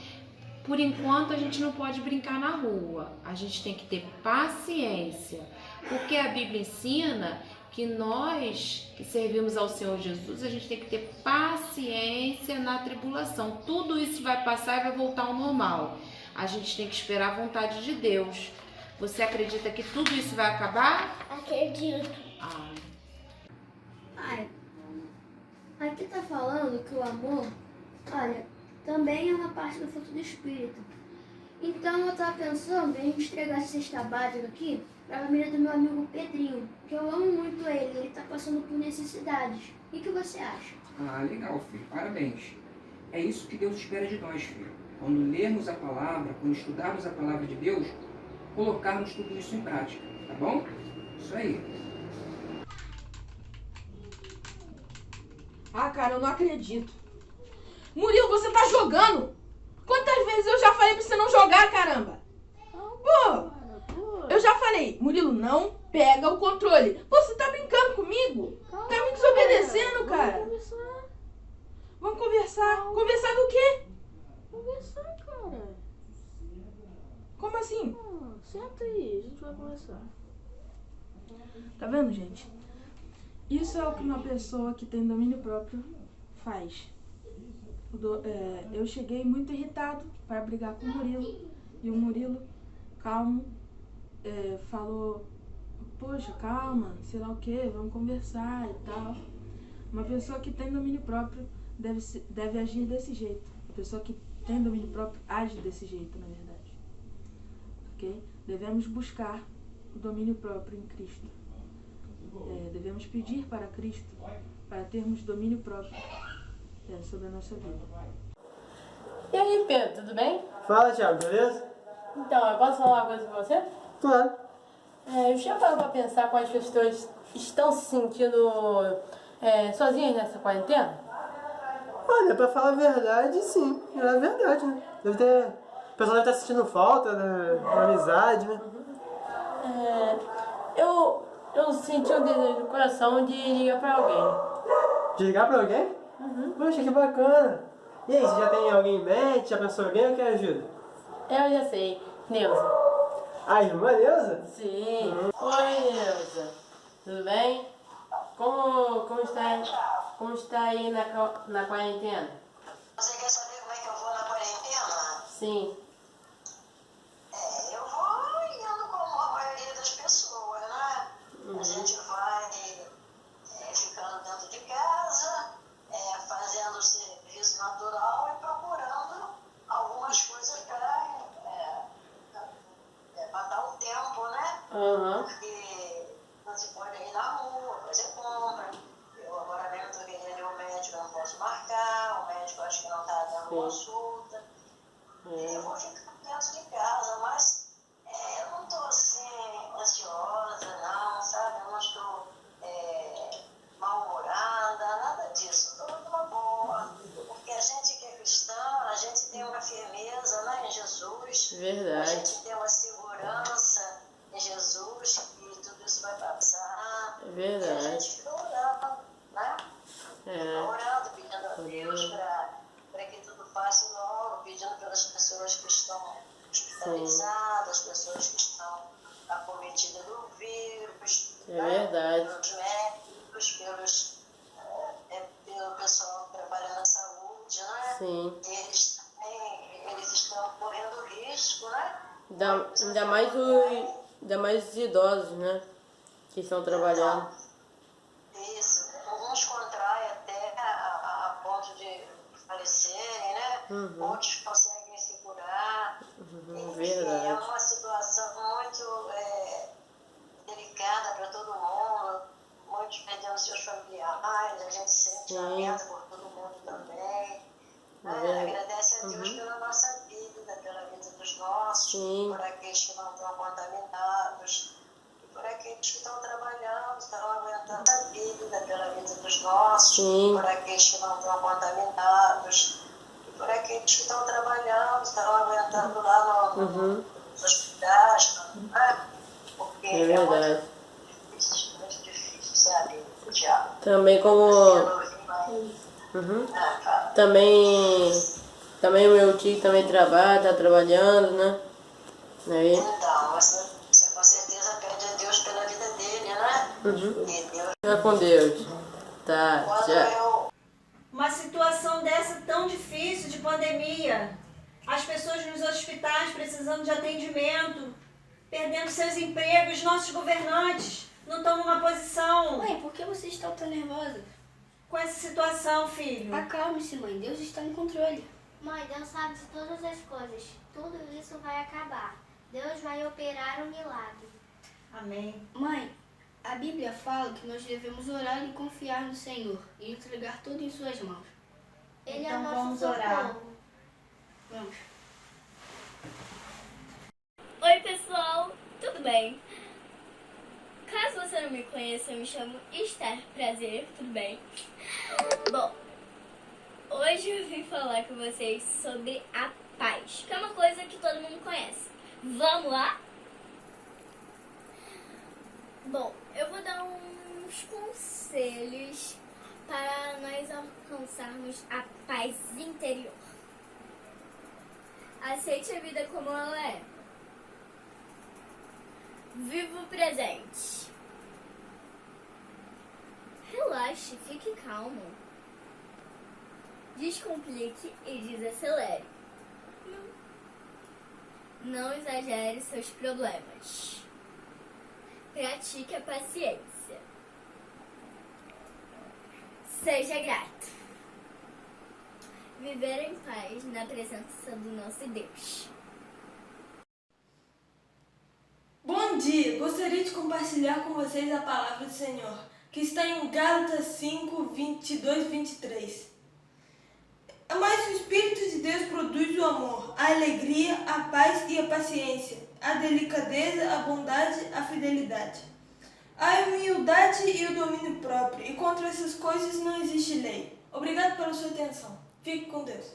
D: Por enquanto a gente não pode brincar na rua. A gente tem que ter paciência. Porque a Bíblia ensina que nós que servimos ao Senhor Jesus, a gente tem que ter paciência na tribulação. Tudo isso vai passar e vai voltar ao normal. A gente tem que esperar a vontade de Deus. Você acredita que tudo isso vai acabar?
G: Acredito.
J: Ai,
G: aqui tá falando que o amor, olha, também é uma parte do fruto do Espírito. Então eu tava pensando em a gente entregar essa cesta básica aqui para a família do meu amigo Pedrinho, que eu amo muito ele tá passando por necessidades. O que você acha?
H: Ah, legal, filho. Parabéns. É isso que Deus espera de nós, filho. Quando lermos a palavra, quando estudarmos a palavra de Deus, colocarmos tudo isso em prática, tá bom? Isso aí.
K: Ah, cara, eu não acredito. Murilo, você tá jogando? Quantas vezes eu já falei pra você não jogar, caramba? Pô, eu já falei, Murilo, não pega o controle. Você tá brincando comigo? Tá me desobedecendo, cara. Vamos conversar. Conversar do quê?
P: Conversar, cara.
K: Como assim?
P: Senta aí, a gente vai conversar.
K: Tá vendo, gente? Isso é o que uma pessoa que tem domínio próprio faz. Eu cheguei muito irritado para brigar com o Murilo. E o Murilo, calmo, falou, poxa, calma, sei lá o que, vamos conversar e tal. Uma pessoa que tem domínio próprio deve agir desse jeito. A pessoa que tem domínio próprio age desse jeito, na verdade. Ok? Devemos buscar o domínio próprio em Cristo. Devemos pedir para Cristo para termos domínio próprio sobre a nossa vida.
Q: E aí, Pedro, tudo bem?
L: Fala, Thiago, beleza?
Q: Então, eu posso falar uma coisa com você?
L: Claro.
Q: Eu já parou pra pensar como as pessoas estão se sentindo sozinhas nessa quarentena?
L: Olha, pra falar a verdade, sim. É a verdade, né? Deve ter O pessoal deve estar sentindo falta da amizade, né?
Q: Eu senti um desejo do coração de ligar pra alguém.
L: De ligar pra alguém? Poxa, que bacana. E aí, você já tem alguém em mente? Já pensou em alguém ou quer ajuda?
Q: Eu já sei, Neuza.
L: A irmã Neuza?
Q: Sim. Oi, Neuza. Tudo bem? Como está aí na quarentena?
M: Você quer saber como é que eu vou na quarentena?
Q: Sim.
M: Eu vou indo como a maioria das pessoas, né? A gente vai ficando dentro de casa, fazendo o serviço natural e procurando algumas coisas para matar o tempo, né? Porque não se pode ir na rua, fazer compra. Eu agora mesmo estou querendo ir ao médico, eu não posso marcar, o médico acho que não está dando consulta. Eu vou ficar dentro de casa, mas eu não estou assim ansiosa, não, sabe? Eu não estou mal-humorada, nada disso. Estou numa boa, porque a gente que é cristã, a gente tem uma firmeza, né, em Jesus.
Q: Verdade.
M: A gente tem uma segurança em Jesus, que tudo isso vai passar.
Q: Verdade.
M: E a gente fica orando, né? Orando, pedindo a Deus para que tudo passe logo, pedindo pelas pessoas que estão hospitalizadas, pessoas que estão acometidas do vírus,
Q: verdade.
M: pelos médicos, pelo pessoal que trabalha na saúde, né?
Q: Sim.
M: Eles estão correndo risco, né?
Q: Ainda mais os idosos, né? Que estão trabalhando.
M: Isso. Alguns contraem até a ponto de falecerem, né? Outros conseguem se curar.
Q: Verdade.
M: É uma situação muito delicada para todo mundo. Muitos perdendo seus familiares, a gente sente lamento por todo mundo também. Agradece a Deus pela nossa vida, pela vida dos nossos, por aqueles que não estão contaminados, e por aqueles que estão trabalhando, estão aguentando a vida, pela vida dos nossos, por aqueles que não estão contaminados, e por aqueles que estão trabalhando, estão aguentando lá nos hospitais, né? Porque
Q: é verdade.
M: Muito difícil, sabe, Tiago?
Q: Também como... Também o meu tio também tá trabalhando, né? Aí.
M: Então, você com certeza pede a Deus pela vida dele, né? E Deus...
Q: Fica com Deus. Tá,
O: tchau. Uma situação dessa tão difícil de pandemia, as pessoas nos hospitais precisando de atendimento, perdendo seus empregos, nossos governantes não estão numa posição...
G: Mãe, por que você está tão nervosa?
O: Com essa situação, filho?
G: Acalme-se, mãe. Deus está no controle.
J: Mãe, Deus sabe de todas as coisas. Tudo isso vai acabar. Deus vai operar um milagre.
O: Amém.
G: Mãe, a Bíblia fala que nós devemos orar e confiar no Senhor e entregar tudo em suas mãos.
J: Ele
O: então,
J: é o nosso
O: vamos
J: socorro.
O: orar.
G: Vamos.
R: Oi, pessoal. Tudo bem? Caso você não me conheça, eu me chamo Esther. Prazer, tudo bem? Bom, hoje eu vim falar com vocês sobre a paz, que é uma coisa que todo mundo conhece. Vamos lá? Bom, eu vou dar uns conselhos para nós alcançarmos a paz interior. Aceite a vida como ela é. Viva o presente. Relaxe, fique calmo. Descomplique e desacelere. Não exagere seus problemas. Pratique a paciência. Seja grato. Viver em paz na presença do nosso Deus.
F: Bom dia! Gostaria de compartilhar com vocês a palavra do Senhor, que está em Gálatas 5, 22 e 23. Mas o Espírito de Deus produz o amor, a alegria, a paz e a paciência, a delicadeza, a bondade, a fidelidade, a humildade e o domínio próprio, e contra essas coisas não existe lei. Obrigado pela sua atenção. Fique com Deus.